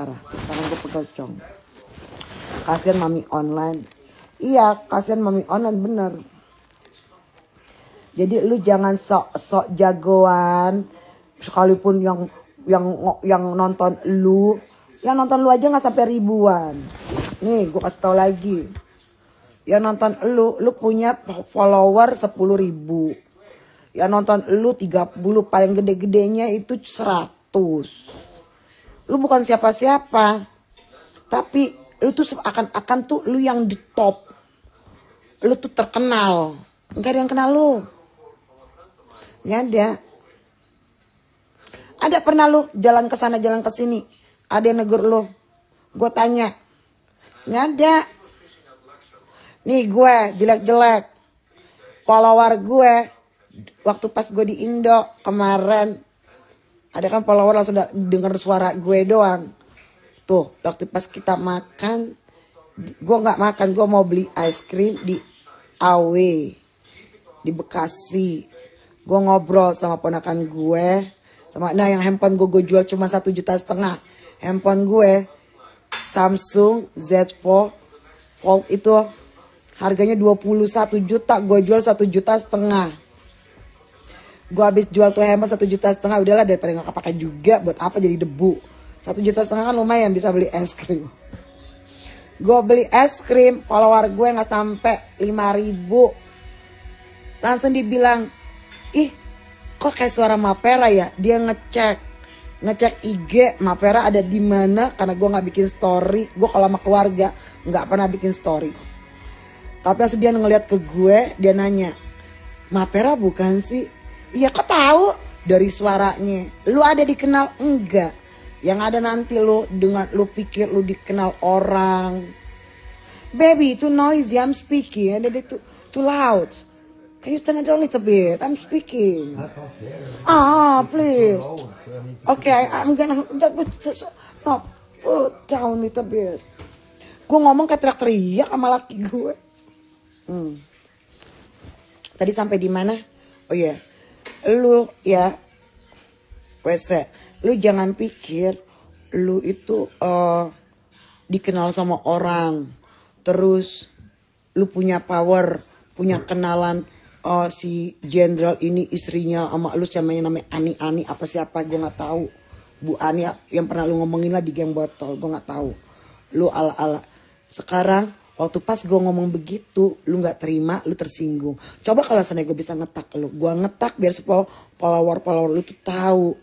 parah. Tangan gue pegel cong. Kasian mami online. Iya, kasian mami online bener. Jadi lu jangan sok jagoan. Sekalipun yang nonton lu, aja nggak sampai ribuan. Nih, gue kasih tau lagi. Yang nonton lu punya follower 10.000. Yang nonton lu 30, paling gede-gedenya itu 100. Lu bukan siapa-siapa. Tapi lu tuh akan tuh lu yang di top. Lu tuh terkenal. Enggak ada yang kenal lu. Nggak ada. Ada pernah lu jalan ke sana jalan ke sini, ada yang negur lu? Gue tanya. Nggak ada. Nih gue jelek-jelek. Follower gue waktu pas gue di Indo kemarin, ada kan follower langsung denger suara gue doang. Tuh, waktu pas kita makan, gue nggak makan, gue mau beli ice cream di AW di Bekasi. Gue ngobrol sama ponakan gue, nah yang handphone gue jual cuma 1,5 juta. Handphone gue Samsung Z Fold itu harganya 21 juta, gue jual 1,5 juta. Gue habis jual tuh handphone 1,5 juta, udahlah daripada nggak kepake juga, buat apa jadi debu. 1,5 juta kan lumayan bisa beli es krim. Gue beli es krim, follower gue nggak sampai 5.000. Langsung dibilang, ih kok kayak suara Mapera ya? Dia ngecek IG Mapera ada di mana, karena gue nggak bikin story. Gue kalau sama keluarga nggak pernah bikin story. Tapi langsung dia ngeliat ke gue, dia nanya, Mapera bukan sih? Iya, kok tahu? Dari suaranya. Lu ada dikenal? Enggak. Yang ada nanti lu dengan lu pikir lu dikenal orang. Baby, itu noisy, I'm speaking. And it's too loud. Can you turn it down a little bit? I'm speaking. Please. Okay, I'm gonna put down a little bit. Gue ngomong kayak teriak-teriak sama laki gue. Tadi sampai di mana? Oh iya, lu ya, WC. Lu jangan pikir lu itu dikenal sama orang, terus lu punya power, punya kenalan. Si jenderal ini istrinya sama lu namanya Ani apa siapa gue nggak tahu. Bu Ani yang pernah lu ngomongin lah di geng botol, gue nggak tahu. Lu ala-ala. Sekarang waktu pas gue ngomong begitu, lu nggak terima, lu tersinggung. Coba kalau seandainya gue bisa ngetak lu, gue ngetak biar follower lu tuh tahu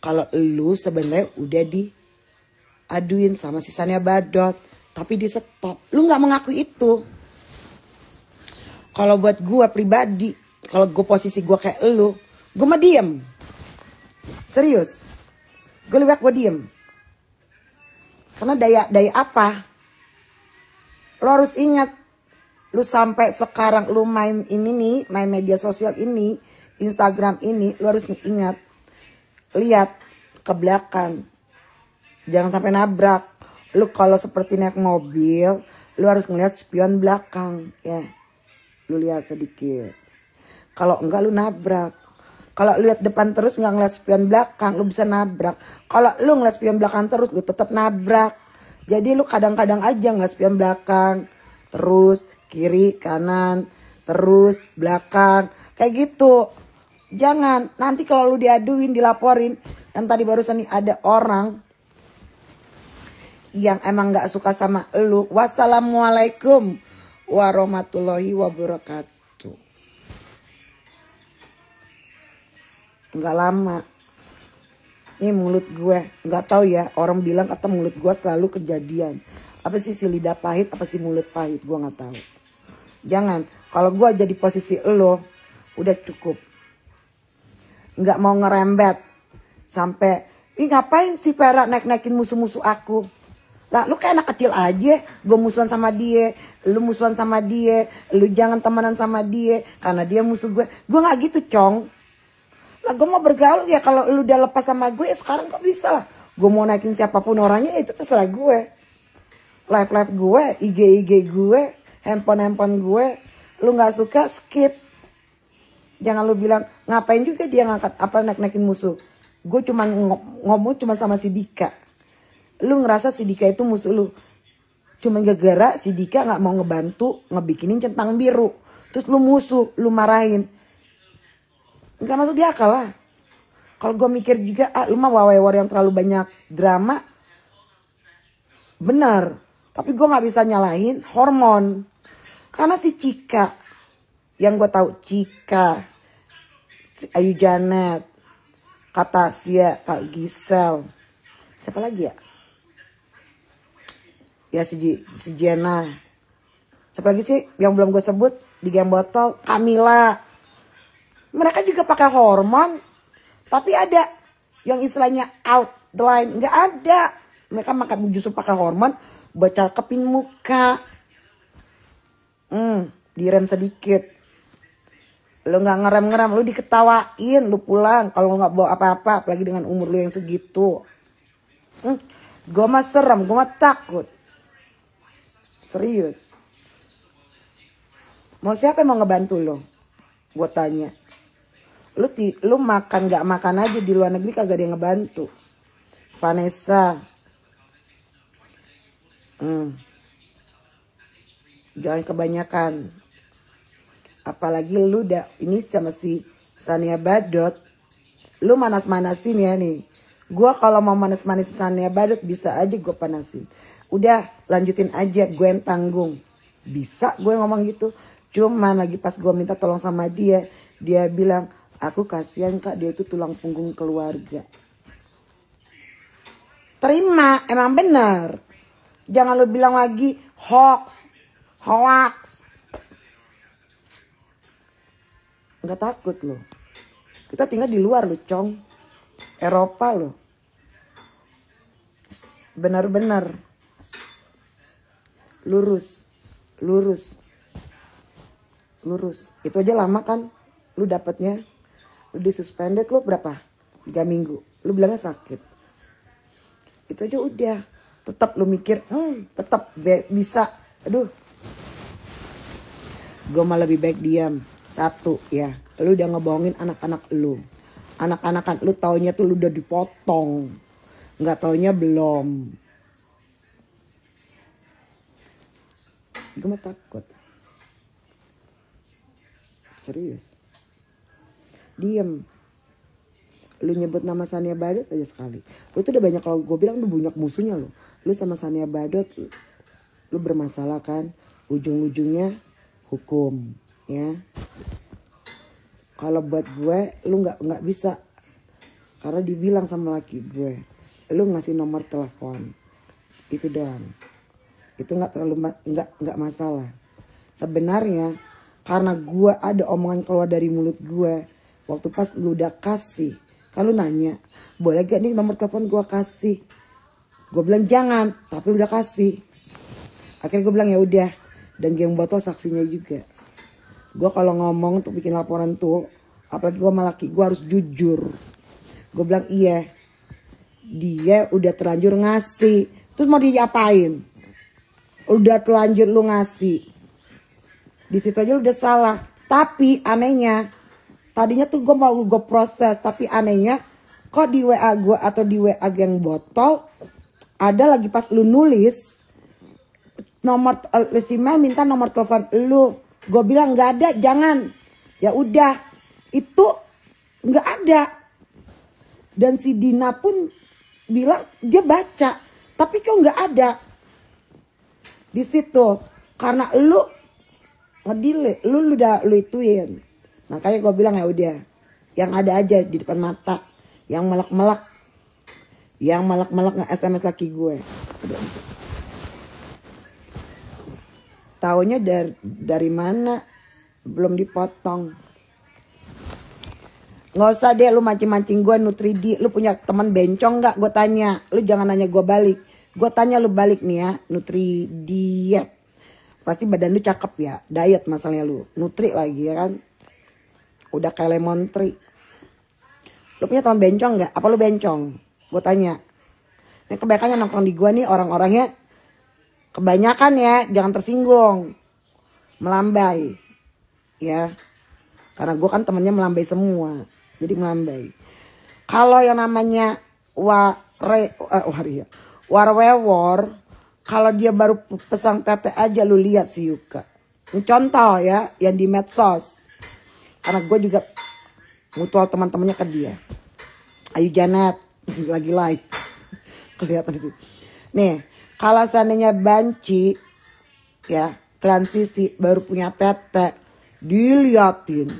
kalau lu sebenarnya udah diaduin sama si Sania Badot, tapi di stop. Lu nggak mengakui itu. Kalau buat gue pribadi, kalau gue posisi gue kayak lu, gue mah diem. Serius. Gue lebih baik gue diem. Karena daya apa? Lo harus ingat, lu sampai sekarang lu main ini nih, main media sosial ini, Instagram ini, lu harus ingat. Lihat ke belakang. Jangan sampai nabrak. Lu kalau seperti naik mobil, lu harus ngeliat spion belakang, ya. Lu lihat sedikit. Kalau enggak lu nabrak. Kalau lihat depan terus nggak ngeliat spion belakang, lu bisa nabrak. Kalau lu ngeliat spion belakang terus, lu tetap nabrak. Jadi lu kadang-kadang aja ngeliat spion belakang, terus kiri kanan, terus belakang, kayak gitu. Jangan nanti kalau lu diaduin, dilaporin. Dan tadi barusan nih ada orang yang emang nggak suka sama lu. Wassalamualaikum warahmatullahi wabarakatuh. Nggak lama. Ini mulut gue, nggak tahu ya. Orang bilang kata mulut gue selalu kejadian. Apa sih si lidah pahit, apa sih mulut pahit? Gue nggak tahu. Jangan. Kalau gue jadi posisi lo, udah cukup. Nggak mau ngerembet sampai, ih ngapain si Vera naik-naikin musuh-musuh aku? Lah lu kayak anak kecil aja, gue musuhan sama dia, lu musuhan sama dia, lu jangan temenan sama dia karena dia musuh gue. Gue nggak gitu, Cong. Lah gue mau bergaul ya, kalau lu udah lepas sama gue ya sekarang kok bisa lah. Gue mau naikin siapapun orangnya itu terserah gue. Live gue, IG gue, handphone gue, lu nggak suka skip. Jangan lu bilang ngapain juga dia ngangkat apa naik-naikin musuh. Gue cuma ngomong cuma sama si Dika. Lu ngerasa si Dika itu musuh lu. Cuma gara-gara si Dika gak mau ngebantu ngebikinin centang biru. Terus lu musuh, lu marahin. Gak masuk di akal lah. Kalau gue mikir juga, lu mah wawewar yang terlalu banyak drama. Benar. Tapi gue gak bisa nyalahin hormon. Karena si Cika, yang gue tahu Cika, Ayu Janet, Kak Tasya, Kak Gisel. Siapa lagi ya? Ya si Jenna. Siapa lagi sih yang belum gue sebut? Di Game Botol, Camila. Mereka juga pakai hormon. Tapi ada yang istilahnya out the line. Nggak ada. Mereka makan justru pakai hormon buat cakepin muka. Direm sedikit. Lu nggak ngerem-ngerem, lu diketawain, lu pulang. Kalau nggak bawa apa-apa, apalagi dengan umur lu yang segitu. Gue mah serem, gue mah takut. Serius. Mau siapa yang mau ngebantu lo? Gue tanya. Lu makan gak makan aja di luar negeri kagak ada yang ngebantu. Vanessa. Jangan kebanyakan. Apalagi lu udah ini sama si Sania Badot. Lu manas-manasin ya nih. Gue kalau mau manas-manasin Sania Badot bisa aja gue panasin. Udah lanjutin aja, gue yang tanggung. Bisa gue ngomong gitu. Cuman lagi pas gue minta tolong sama dia. Dia bilang, aku kasihan Kak, dia itu tulang punggung keluarga. Terima, emang benar. Jangan lu bilang lagi hoax. Nggak takut lo. Kita tinggal di luar lo, Cong. Eropa lo. Benar-benar. Lurus. Itu aja lama kan. Lu dapatnya. Lu disuspended lu berapa? 3 minggu. Lu bilangnya sakit. Itu aja udah. Tetap lu mikir, tetap bisa. Aduh. Gue malah lebih baik diam. Satu ya, lu udah ngebohongin anak-anak lu. Anak-anak lu taunya tuh lu udah dipotong. Nggak taunya belum. Gue mah takut. Serius. Diem. Lu nyebut nama Sania Badot aja sekali. Lu tuh udah banyak, kalau gue bilang lu banyak musuhnya lu. Lu sama Sania Badot, lu bermasalah kan. Ujung-ujungnya hukum. Ya. Kalau buat gue, lu nggak bisa. Karena dibilang sama laki gue. Lu ngasih nomor telepon. Itu doang. Itu nggak masalah. Sebenarnya karena gue ada omongan keluar dari mulut gue waktu pas lu udah kasih, kan lu nanya boleh gak nih nomor telepon gue kasih, gue bilang jangan, tapi lu udah kasih. Akhirnya gue bilang ya udah, dan Game Botol saksinya juga. Gue kalau ngomong untuk bikin laporan tuh, apalagi gue sama laki gue harus jujur. Gue bilang iya, dia udah terlanjur ngasih, terus mau diapain? Udah telanjur lu ngasih. Di situ aja lu udah salah. Tapi anehnya, tadinya tuh gue mau gue proses, tapi anehnya kok di WA gue atau di WA Geng Botol ada lagi pas lu nulis nomor si Mel minta nomor telepon lu. Gue bilang nggak ada, jangan. Ya udah, itu nggak ada. Dan si Dina pun bilang dia baca, tapi kok nggak ada. Di situ karena lu ngedile, lu udah lu ituin. Makanya gue bilang ya udah, yang ada aja di depan mata, yang melek-melek, nge SMS laki gue. Taunya dari mana? Belum dipotong. Nggak usah deh lu mancing-mancing gue Nutridi. Lu punya teman bencong nggak? Gue tanya. Lu jangan nanya gue balik. Gue tanya lu balik nih ya. Nutridi ya. Pasti badan lu cakep ya. Diet masalahnya lu. Nutri lagi ya kan. Udah kayak lemon tree. Lu punya teman bencong nggak? Apa lu bencong? Gue tanya. Ini kebanyakan yang nongkrong di gue nih orang-orangnya. Kebanyakan ya. Jangan tersinggung. Melambai. Ya. Karena gue kan temennya melambai semua. Jadi melambai. Kalau yang namanya warwewor. Kalau dia baru pesan tete aja lu lihat si Yuka. Contoh ya yang di medsos. Karena gue juga mutual teman-temannya ke dia. Ayu Janet lagi live. Kelihatan itu. Nih, kalau seandainya banci ya, transisi baru punya tete, diliatin.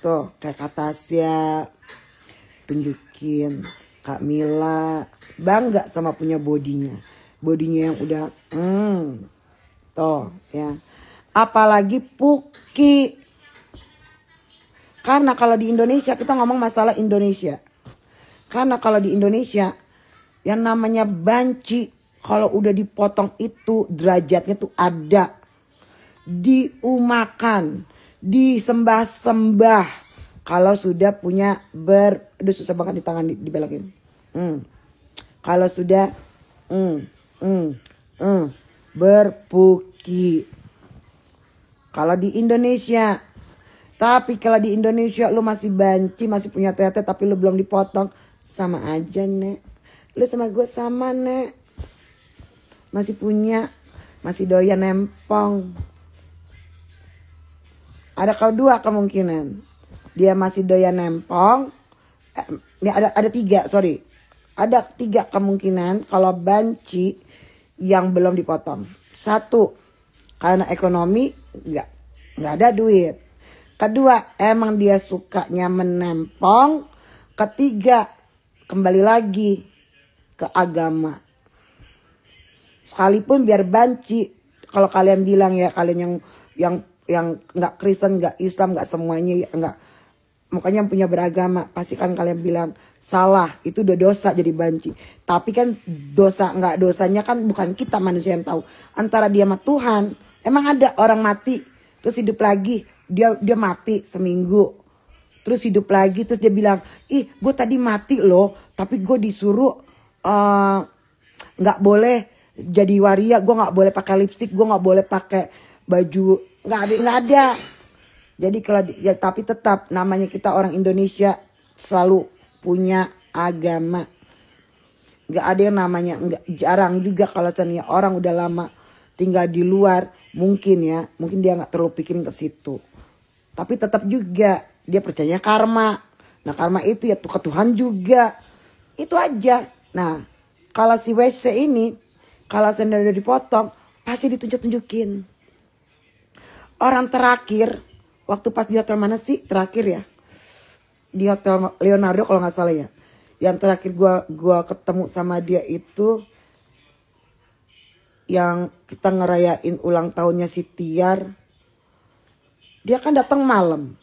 Tuh, kayak Kak Tasya, tunjukin. Kak Mila, bangga sama punya bodinya. Bodinya yang udah, tuh ya. Apalagi Puki. Karena kalau di Indonesia, kita ngomong masalah Indonesia. Karena kalau di Indonesia, yang namanya banci, kalau udah dipotong itu derajatnya tuh ada. Diumakan, disembah-sembah. Kalau sudah punya aduh susah banget di tangan dibelakin. Kalau sudah berpuki. Kalau di Indonesia. Tapi kalau di Indonesia lu masih banci, masih punya tete tapi lu belum dipotong, sama aja, Nek. Lu sama gue sama, Nek. Masih punya, masih doyan nempong. Ada dua kemungkinan. Dia masih doyan nempong. Ada tiga, sorry. Ada tiga kemungkinan kalau banci yang belum dipotong. Satu, karena ekonomi nggak ada duit. Kedua, emang dia sukanya menempong. Ketiga, kembali lagi ke agama. Sekalipun biar banci, kalau kalian bilang ya, kalian yang nggak Kristen, nggak Islam, nggak semuanya, nggak, makanya yang punya beragama, pasti kan kalian bilang salah, itu udah dosa jadi banci. Tapi kan dosa nggak dosanya kan bukan kita manusia yang tahu, antara dia sama Tuhan. Emang ada orang mati terus hidup lagi, dia mati seminggu terus hidup lagi, terus dia bilang, ih gue tadi mati loh, tapi gue disuruh nggak boleh jadi waria, gue nggak boleh pakai lipstik, gue nggak boleh pakai baju, nggak ada. Jadi kalau ya, tapi tetap namanya kita orang Indonesia selalu punya agama. Nggak ada yang namanya, jarang juga kalau seandainya orang udah lama tinggal di luar, mungkin dia nggak terlalu pikirin ke situ. Tapi tetap juga dia percaya karma. Nah karma itu ya ke Tuhan juga. Itu aja. Nah kalau si WC ini, kalau seandainya udah dipotong, pasti ditunjuk-tunjukin. Orang terakhir, waktu pas di hotel mana sih terakhir ya? Di hotel Leonardo kalau nggak salah ya. Yang terakhir gua ketemu sama dia itu yang kita ngerayain ulang tahunnya si Tiar. Dia kan datang malam.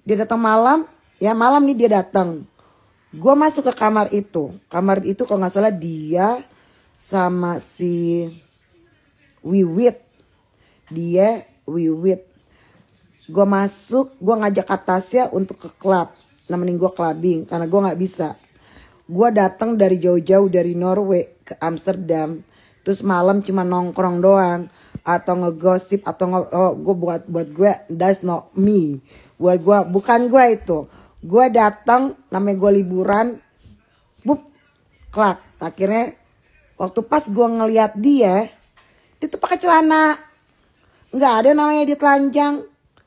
Dia datang malam, ya malam nih dia datang. Gua masuk ke kamar itu. Kamar itu kalau nggak salah dia sama si Wiwit. Dia Wiwit. Gue masuk, gue ngajak Tasya untuk ke klub, nemenin gue clubbing karena gue nggak bisa. Gue datang dari jauh-jauh dari Norway ke Amsterdam, terus malam cuma nongkrong doang atau ngegosip atau gue buat gue, that's not me. Buat gue bukan gue itu. Gue datang, namanya gue liburan, klub. Akhirnya waktu pas gue ngeliat dia tuh pakai celana, nggak ada namanya dia telanjang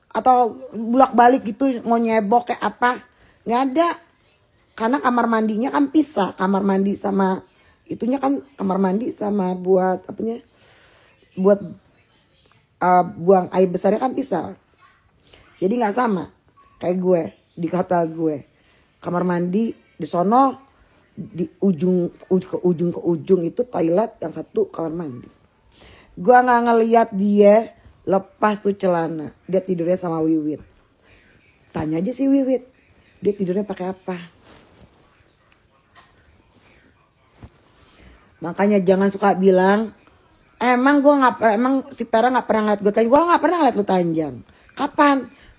atau bulak-balik gitu mau nyebok kayak apa, nggak ada. Karena kamar mandinya kan pisah, kamar mandi sama itunya kan kamar mandi sama buat apanya, buat buang air besarnya kan pisah. Jadi nggak sama kayak gue di hotel gue, kamar mandi di sono di ke ujung itu toilet, yang satu kamar mandi. Gue nggak ngeliat dia lepas tuh celana, dia tidurnya sama Wiwit. Tanya aja si Wiwit, dia tidurnya pakai apa? Makanya jangan suka bilang, emang si Pera nggak pernah ngeliat gue telanjang. Gue nggak pernah ngeliat lu telanjang. Kapan?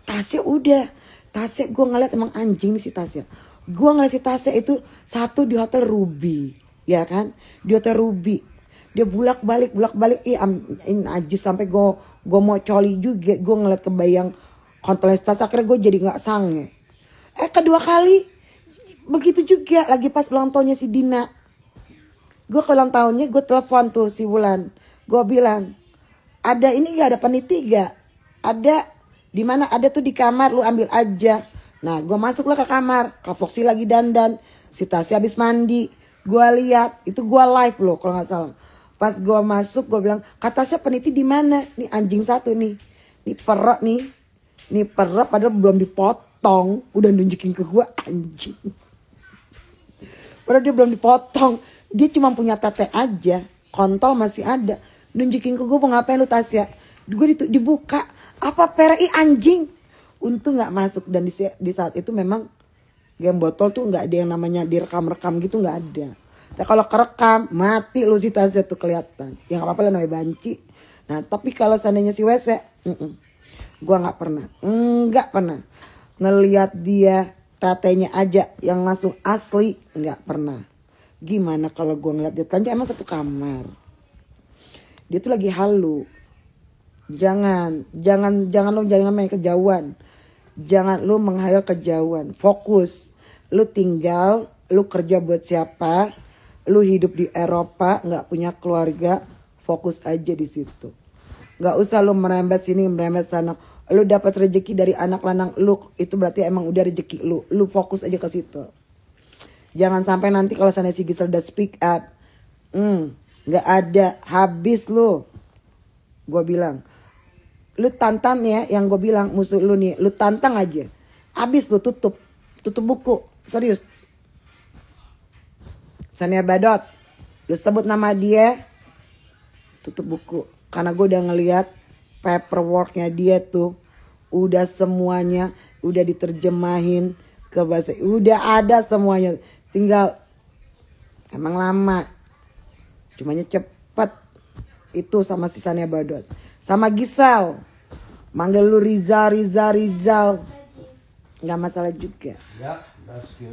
Tasya udah. Tasya gue ngeliat emang anjing nih si Tasya. Gue ngeliat si Tasya itu satu di hotel Ruby, ya kan? Di hotel Ruby. Dia bulak balik, ini najis sampai gue mau coli juga. Gue ngeliat kebayang kontolnya Tasya, akhirnya gue jadi nggak sange. Kedua kali begitu juga lagi pas ulang tahunnya si Dina. Gue ke ulang tahunnya gue telepon tuh si Wulan. Gue bilang, ada ini gak, ada peniti gak? Ada. Di mana? Ada tuh di kamar, lu ambil aja. Nah gue masuklah ke kamar, Kak Foxy lagi dandan, si Tasya habis mandi. Gue lihat, itu gue live loh kalau nggak salah. Pas gue masuk gue bilang, Kak Tasya peniti di mana? Nih anjing satu nih, nih perut nih. Nih perut padahal belum dipotong, udah nunjukin ke gue, anjing. Padahal dia belum dipotong, dia cuma punya tete aja, kontol masih ada. Nunjukin ke gue, mau ngapain lu Tasya? Gue dibuka, apa PRI anjing? Untung gak masuk. Dan di saat itu memang game botol tuh gak ada yang namanya direkam-rekam gitu, gak ada. Nah kalau kerekam, mati lu si Tasya tuh kelihatan. Ya gak apa-apa lah namanya banci. Nah tapi kalau seandainya si WC, gue gak pernah. Enggak pernah. Ngeliat dia tetenya aja yang langsung asli, gak pernah. Gimana kalau gue ngeliat dia telanjang, emang satu kamar. Dia tuh lagi halu. Jangan main kejauhan. Jangan lu menghayal kejauhan. Fokus. Lu tinggal, lu kerja buat siapa? Lu hidup di Eropa, nggak punya keluarga, fokus aja di situ. Nggak usah lu merembet sini, merembet sana. Lu dapat rezeki dari anak lanang lu, itu berarti emang udah rezeki lu. Lu fokus aja ke situ. Jangan sampai nanti kalau sana si Gisel udah speak up, nggak ada, habis lu. Gue bilang, lu tantang ya, yang gue bilang musuh lu nih, lu tantang aja, habis lu, tutup buku, serius. Sania Badot, lu sebut nama dia, tutup buku. Karena gue udah ngeliat paperworknya dia tuh, udah semuanya, udah diterjemahin ke bahasa, udah ada semuanya. Tinggal, emang lama, cumanya cepet. Itu sama si Sania Badot. Sama Gisel, manggil lu Rizal. Gak masalah juga.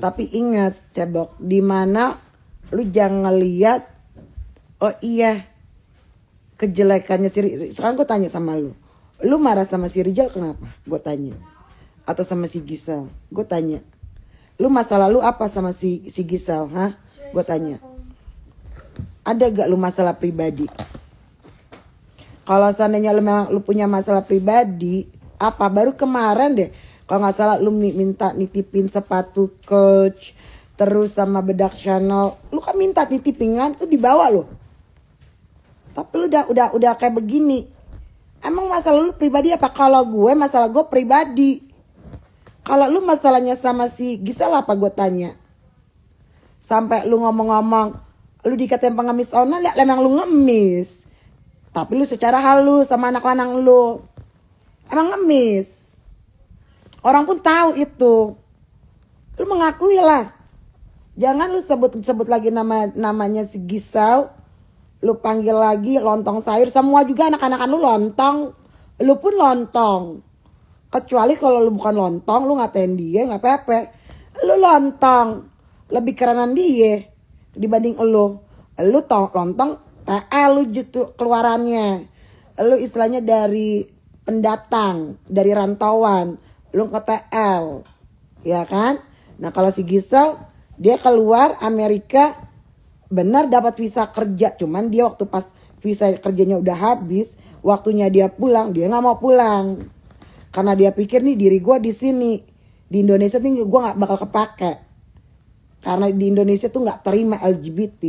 Tapi ingat cebok, dimana lu jangan lihat, oh iya, kejelekannya si Rizal. Sekarang gue tanya sama lu, lu marah sama si Rizal kenapa? Gue tanya. Atau sama si Gisel, gue tanya. Lu masalah lu apa sama si Gisel, ha? Gue tanya. Ada gak lu masalah pribadi? Kalau seandainya lu memang lu punya masalah pribadi, apa? Baru kemarin deh, kalau nggak salah lu minta nitipin sepatu Coach, terus sama bedak Chanel, lu kan minta nitipin kan, tuh dibawa lo. Tapi lu udah kayak begini. Emang masalah lu pribadi apa? Kalau gue masalah gue pribadi. Kalau lu masalahnya sama si Gisel apa, gue tanya. Sampai lu ngomong-ngomong, lu dikatain pengemis online, ya memang lu ngemis. Tapi lu secara halus sama anak lanang lu, emang ngemis. Orang pun tahu itu. Lu mengakui lah. Jangan lu sebut lagi namanya si Gisel. Lu panggil lagi lontong sayur. Semua juga anak-anakan lu lontong. Lu pun lontong. Kecuali kalau lu bukan lontong, lu ngatain dia nggak apa-apa. Lu lontong. Lebih kerenan dia dibanding lu. Lu lontong. Lu gitu keluarannya. Lu istilahnya dari pendatang, dari rantauan, lu ke TL. Ya kan? Nah, kalau si Gisel dia keluar Amerika, benar dapat visa kerja, cuman dia waktu pas visa kerjanya udah habis, waktunya dia pulang, dia nggak mau pulang. Karena dia pikir nih diri gue di sini, di Indonesia nih gue nggak bakal kepake. Karena di Indonesia tuh nggak terima LGBT.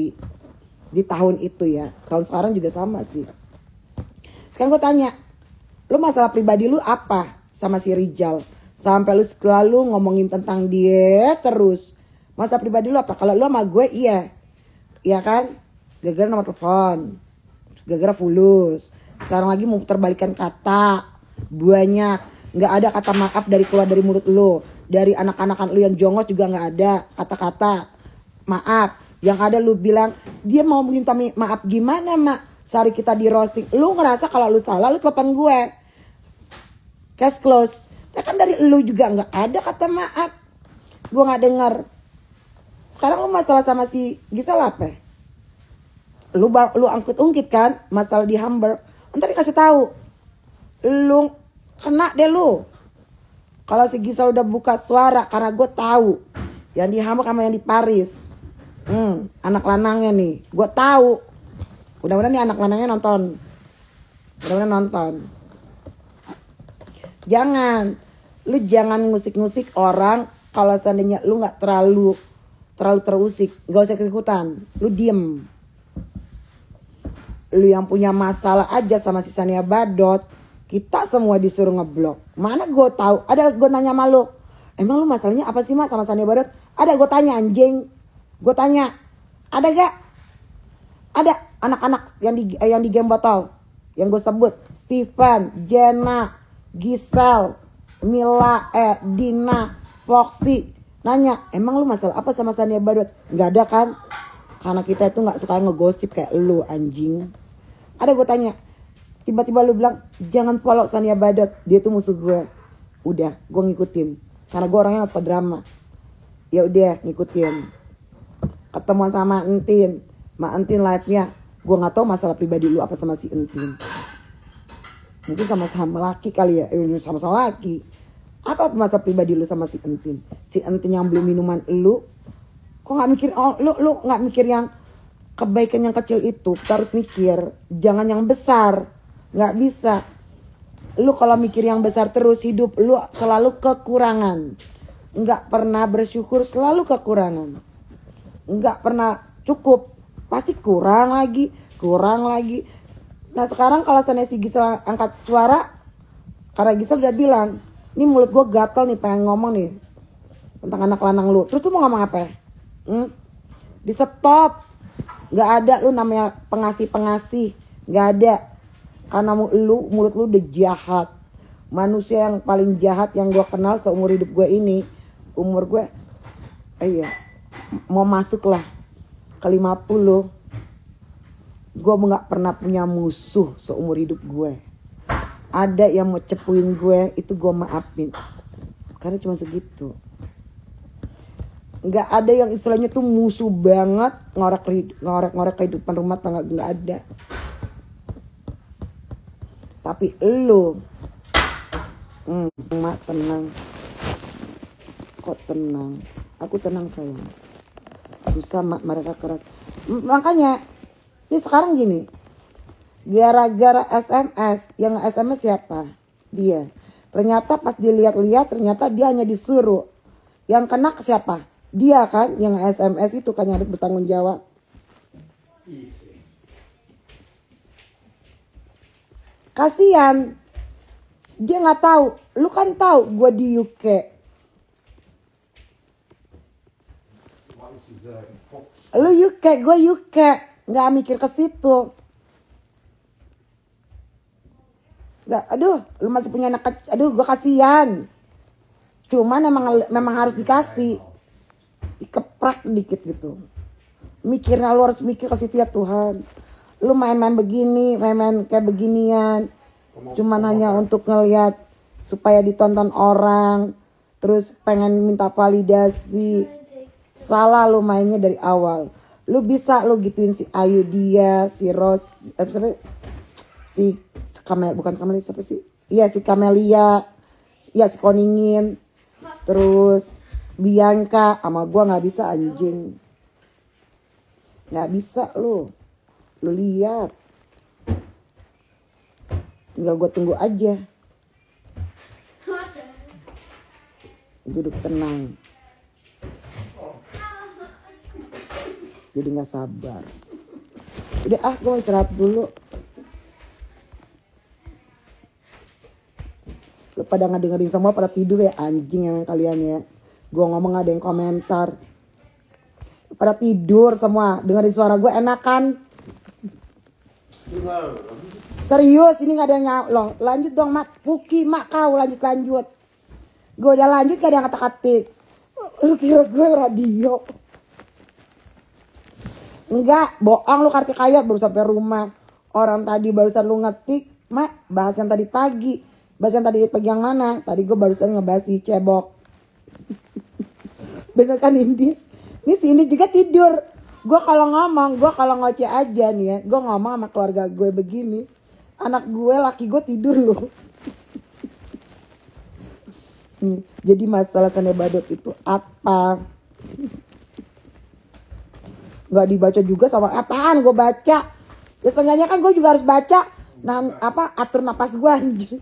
Di tahun itu ya, tahun sekarang juga sama sih. Sekarang gue tanya, lu masalah pribadi lu apa sama si Rizal? Sampai lu selalu ngomongin tentang dia terus. Masalah pribadi lu apa? Kalau lu sama gue iya. Iya kan? Gara-gara nomor telepon, gara-gara fulus. Sekarang lagi mau terbalikan kata, banyak. Nggak ada kata maaf keluar dari mulut lu. Dari anak-anakan lu yang jongos juga nggak ada kata-kata maaf. Yang ada lu bilang, dia mau minta maaf gimana mak? Sehari kita di roasting. Lu ngerasa kalau lu salah, lu telepon gue. Case close. Ya kan dari lu juga gak ada kata maaf. Gue gak denger. Sekarang lu masalah sama si Gisel apa? Lu angkut-ungkit kan? Masalah di Hamburg. Ntar dikasih tahu. Lu kena deh lu. Kalau si Gisel udah buka suara. Karena gue tahu. Yang di Hamburg sama yang di Paris. Anak lanangnya nih, gue tahu. Mudah-mudahan nih anak lanangnya nonton. Mudah-mudahan nonton. Lu jangan ngusik-ngusik orang kalau seandainya lu nggak terlalu terusik, nggak usah ikut-ikutan. Lu diem. Lu yang punya masalah aja sama si Sania Badot, kita semua disuruh ngeblok. Mana gue tahu? Ada gue nanya sama lu, emang lu masalahnya apa sih Mak sama Sania Badot? Ada, gue tanya anjing. Gue tanya, ada gak? Ada anak-anak yang di game botol yang gue sebut, Steven, Jenna, Gisel, Mila, Dina, Foxy. Nanya, emang lu masalah apa sama Sania Badot? Gak ada kan? Karena kita itu gak suka ngegosip kayak lu anjing. Ada, gue tanya. Tiba-tiba lu bilang, jangan follow Sania Badot, dia tuh musuh gue. Udah, gue ngikutin. Karena gue orangnya gak suka drama. Ya udah, ngikutin. Ketemuan sama Entin. Mak Entin live-nya. Gue gak tahu masalah pribadi lu apa sama si Entin. Mungkin sama-sama laki kali ya. Sama-sama laki. Apa masalah pribadi lu sama si Entin? Si Entin yang beli minuman lu. Kok gak mikir, lu gak mikir yang kebaikan yang kecil itu. Kita harus mikir. Jangan yang besar. Gak bisa. Lu kalau mikir yang besar terus hidup, lu selalu kekurangan. Gak pernah bersyukur, selalu kekurangan. Gak pernah cukup, pasti kurang lagi. Nah sekarang kalau si Gisel angkat suara, karena Gisel udah bilang, ini mulut gue gatel nih pengen ngomong nih tentang anak lanang lu. Terus lu mau ngomong apa? Di stop. Gak ada lu namanya pengasih, gak ada. Karena mulut lu udah jahat. Manusia yang paling jahat yang gue kenal seumur hidup gue ini. Umur gue mau masuk lah ke 50. Gue gak pernah punya musuh seumur hidup gue. Ada yang mau cepuin gue, itu gue maafin. Karena cuma segitu. Gak ada yang istilahnya tuh musuh banget. Ngorek kehidupan rumah tangga, gak ada. Tapi lu Mak tenang. Kok tenang? Aku tenang sayang. Susah Mak, mereka keras. Makanya ini sekarang gini. Gara-gara SMS. Yang SMS siapa? Dia. Ternyata pas dilihat-lihat, ternyata dia hanya disuruh. Yang kena siapa? Dia kan. Yang SMS itu kan yang harus bertanggung jawab. Kasian. Dia nggak tahu. Lu kan tahu gue di UK. Lu UK, gue UK. Nggak mikir ke situ. Nggak, aduh, lu masih punya anak kecil. Aduh, gue kasian. Cuman memang harus dikasih. Dikeprak dikit gitu. Mikirnya lu harus mikir ke situ ya Tuhan. Lu main-main begini, main-main kayak beginian. Cuman hanya untuk ngeliat supaya ditonton orang. Terus pengen minta validasi. Salah lu mainnya dari awal. Lu bisa lu gituin si Ayu dia, si Ros, si Kamel, bukan Kamel siapa sih? Iya si Kamelia. Iya si Koningin. Terus Bianca sama gua nggak bisa anjing. Nggak bisa lu. Lu lihat. Tinggal gue tunggu aja. Duduk tenang. Jadi gak sabar. Udah gue mau istirahat dulu. Lu pada ngedengerin semua pada tidur ya anjing emang kalian ya. Gue ngomong gak ada yang komentar. Pada tidur semua. Dengerin suara gue enak kan? Serius ini gak ada yang loh. Lanjut dong Mak. Puki Mak kau lanjut. Gue udah lanjut gak ada yang kata-katik. Lu kira gue radio. Enggak, bohong lu kartu kaya baru sampai rumah. Orang tadi barusan lu ngetik, Mak, bahas yang tadi pagi. Bahas yang tadi pagi yang mana? Tadi gue barusan ngebahas si cebok. Bener kan Indis? Ini si Indis juga tidur. Gue kalau ngomong, gue kalau ngoceh aja nih ya. Gue ngomong sama keluarga gue begini. Anak gue, laki gue tidur loh. Jadi masalah Sania Badot itu apa? nggak dibaca juga sama apaan gue baca. Ya seenggaknya kan gue juga harus baca. Nah apa atur napas gue anjir.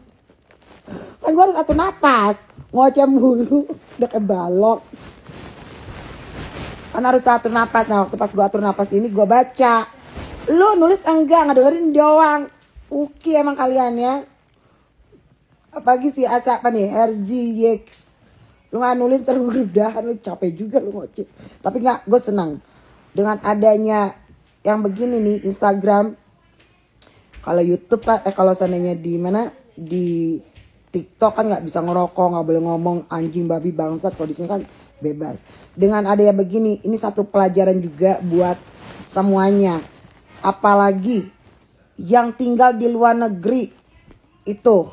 Kan gue harus atur napas. Ngoceh mulu. Udah kayak balok. Kan harus atur napas. Nah waktu pas gue atur napas ini gue baca. Lu nulis enggak dengerin doang. Uki emang kalian ya. Apalagi si Asa apa nih RZX. Lu gak nulis terudahan lu capek juga lu ngoceh. Tapi gak, gue senang dengan adanya yang begini nih Instagram. Kalau YouTube kalau seandainya di mana di TikTok kan nggak bisa ngerokok, nggak boleh ngomong anjing babi bangsat. Kalau di sini kan bebas. Dengan adanya begini, ini satu pelajaran juga buat semuanya. Apalagi yang tinggal di luar negeri itu.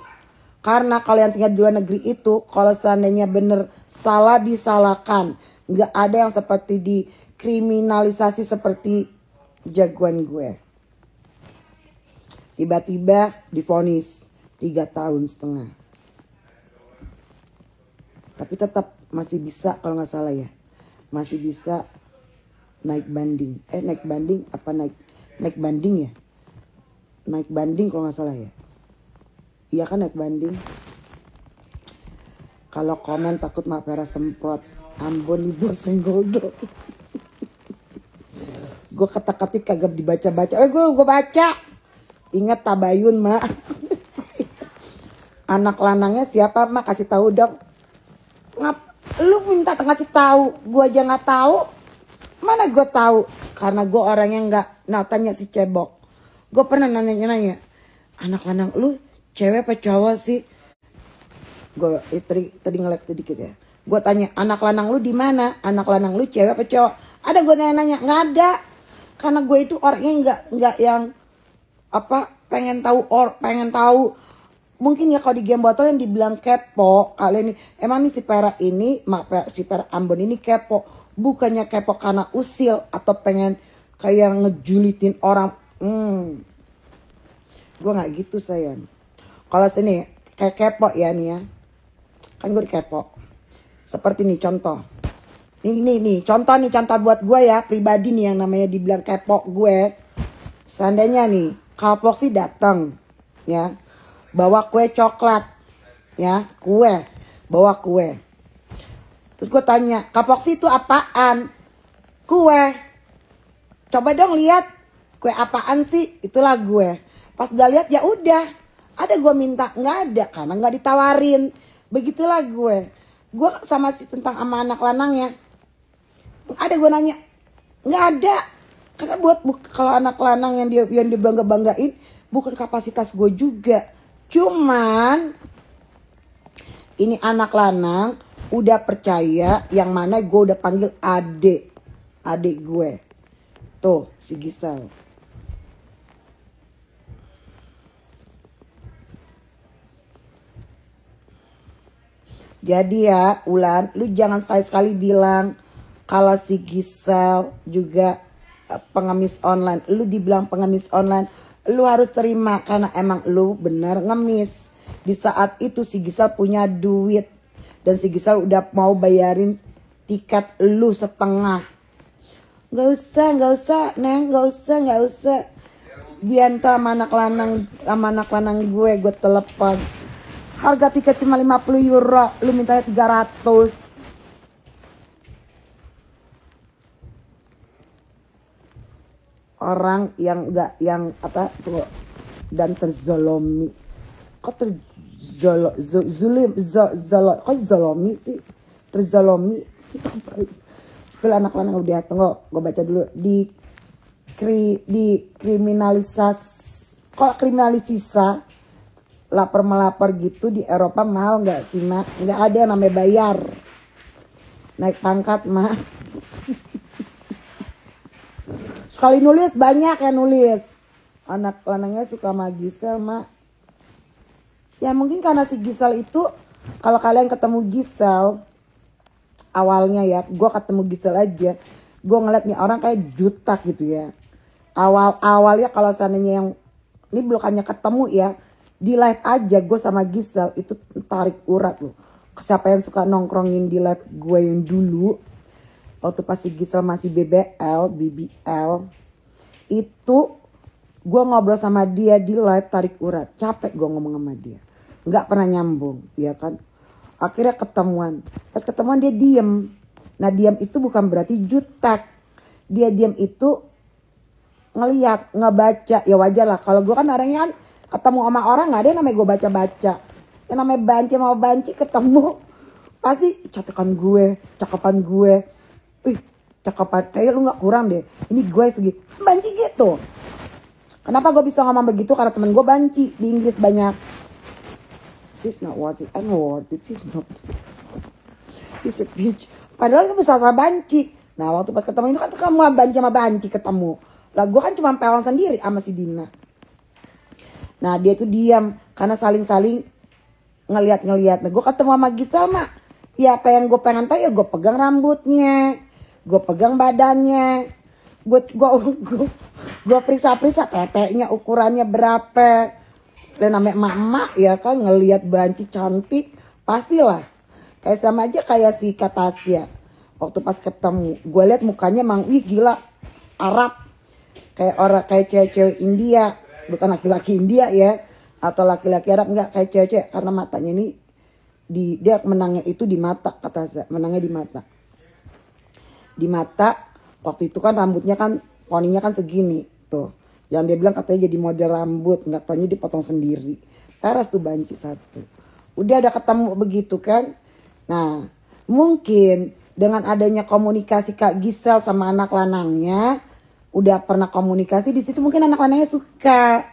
Karena kalau yang tinggal di luar negeri itu, kalau seandainya bener salah disalahkan. Nggak ada yang seperti dikriminalisasi seperti jagoan gue. Tiba-tiba divonis 3,5 tahun. Tapi tetap masih bisa kalau nggak salah ya. Masih bisa naik banding. Naik banding apa naik banding ya? Naik banding kalau nggak salah ya. Iya kan naik banding. Kalau komen takut mapera semprot. Ambon ibu senggol dong. Gue kata-katik kagak dibaca-baca. Gue baca. Ingat tabayun mak. Anak lanangnya siapa mak? Kasih tahu dong. Lu minta ngasih tahu. Gue aja nggak tahu. Mana gue tahu? Karena gue orangnya nggak. Nah tanya si cebok. Gue pernah nanya. Anak lanang lu cewek apa cowok sih? Gue tadi nge-live sedikit ya. Gue tanya anak lanang lu di mana? Anak lanang lu cewek apa cowok? Ada gue nanya, nggak ada. Karena gue itu orangnya nggak yang apa pengen tahu. Mungkin ya kalau di game botol yang dibilang kepo kalian ini emang nih si Pera ini, si Pera Ambon ini kepo. Bukannya kepo karena usil atau pengen kayak ngejulitin orang. Gue nggak gitu sayang. Kalau sini kayak kepo ya nih ya. Kan gue kepo. Seperti nih contoh. Nih contoh buat gue ya pribadi nih yang namanya dibilang kepo gue. Seandainya nih Kak Foxy datang ya. Bawa kue coklat ya, bawa kue. Terus gue tanya, Kak Foxy itu apaan? Kue. Coba dong lihat kue apaan sih? Itulah gue. Pas udah lihat ya udah. Ada gue minta, nggak ada karena nggak ditawarin. Begitulah gue. Gue sama si tentang sama anak lanangnya. Ada gue nanya, nggak ada. Karena kalau anak lanang yang dia banggain bukan kapasitas gue juga. Cuman ini anak lanang udah percaya yang mana gue udah panggil adik gue. Tuh si Gisel. Jadi ya Ulan, lu jangan sekali-sekali bilang kalau si Gisel juga pengemis online. Lu dibilang pengemis online, lu harus terima karena emang lu bener ngemis. Di saat itu si Gisel punya duit dan si Gisel udah mau bayarin tiket lu setengah. Gak usah Neng, gak usah. Bianta sama anak lanang gue telepon. Harga tiket cuma 50 euro, lu mintanya 300. Orang yang enggak yang apa tuh dan terzolomi. Kok terzolomi sih? Terzolomi. Sepuluh anak lanang udah tunggu, gue baca dulu di kriminalisisa lapar melapor gitu di Eropa mahal nggak sih mak? Nggak ada yang namanya bayar. Naik pangkat mak. Sekali nulis banyak yang nulis. Anak lanangnya suka sama Gisel mak. Ya mungkin karena si Gisel itu, kalau kalian ketemu Gisel awalnya ya, gue ketemu Gisel aja, gue ngeliat nih orang kayak jutak gitu ya. Awalnya kalau seandainya yang ini bukannya ketemu ya, di live aja gue sama Gisel itu tarik urat loh. Siapa yang suka nongkrongin di live gue yang dulu, waktu pas si Gisel masih BBL, itu gue ngobrol sama dia di live tarik urat. Capek gue ngomong sama dia. Nggak pernah nyambung, ya kan. Akhirnya ketemuan. Pas ketemuan dia diem. Nah diam itu bukan berarti jutek. Dia diam itu ngeliat, ngebaca. Ya wajar lah. Kalau gue kan orangnya kan ketemu sama orang gak ada yang namanya gue baca-baca. Yang namanya banci sama banci ketemu. Pasti cakepan gue. Wih cakepan, kayak lu gak kurang deh. Ini gue segi. Banci gitu. Kenapa gue bisa ngomong begitu? Karena temen gue banci. Di Inggris banyak. She's not worth it. I'm worth it. She's a bitch. Padahal itu bisa salah banci. Nah waktu pas ketemu itu kan kamu banci sama banci ketemu. Lah gue kan cuma pewan sendiri sama si Dina. Nah dia tuh diam. Karena saling-saling ngeliat. Nah gue ketemu sama Gisel mah. Ya apa yang gue pengen tahu ya gue pegang rambutnya. Gue pegang badannya. Gue periksa-periksa teteknya ukurannya berapa. Dan namanya emak-emak ya kan ngelihat banci cantik pastilah. Kayak sama aja kayak si Katasya. Waktu pas ketemu gue lihat mukanya emang wih gila Arab. Kayak cewek-cewek India, bukan laki-laki India ya. Atau laki-laki Arab enggak, kayak cewek-cewek karena matanya ini dia menangnya itu di mata Katasya, menangnya di mata. Di mata waktu itu kan rambutnya kan poninya kan segini tuh. Yang dia bilang katanya jadi model rambut. Nggak taunya dipotong sendiri. Teras tuh banci satu. Udah ada ketemu begitu kan. Nah mungkin dengan adanya komunikasi Kak Gisel sama anak lanangnya. Udah pernah komunikasi di situ mungkin anak lanangnya suka.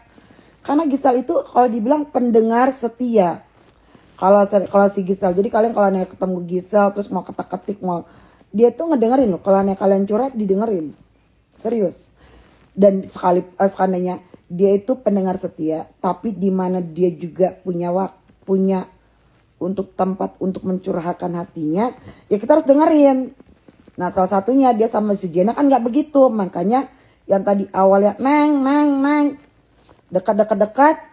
Karena Gisel itu kalau dibilang pendengar setia. Kalau si Gisel. Jadi kalian kalau ketemu Gisel terus mau ketik-ketik mau. Dia tuh ngedengerin loh. Kalau kalian curhat didengerin. Serius. Dan seandainya dia itu pendengar setia, tapi di mana dia juga punya untuk tempat untuk mencurahkan hatinya, ya kita harus dengerin. Nah salah satunya dia sama si Jena kan nggak begitu, makanya yang tadi awalnya neng dekat,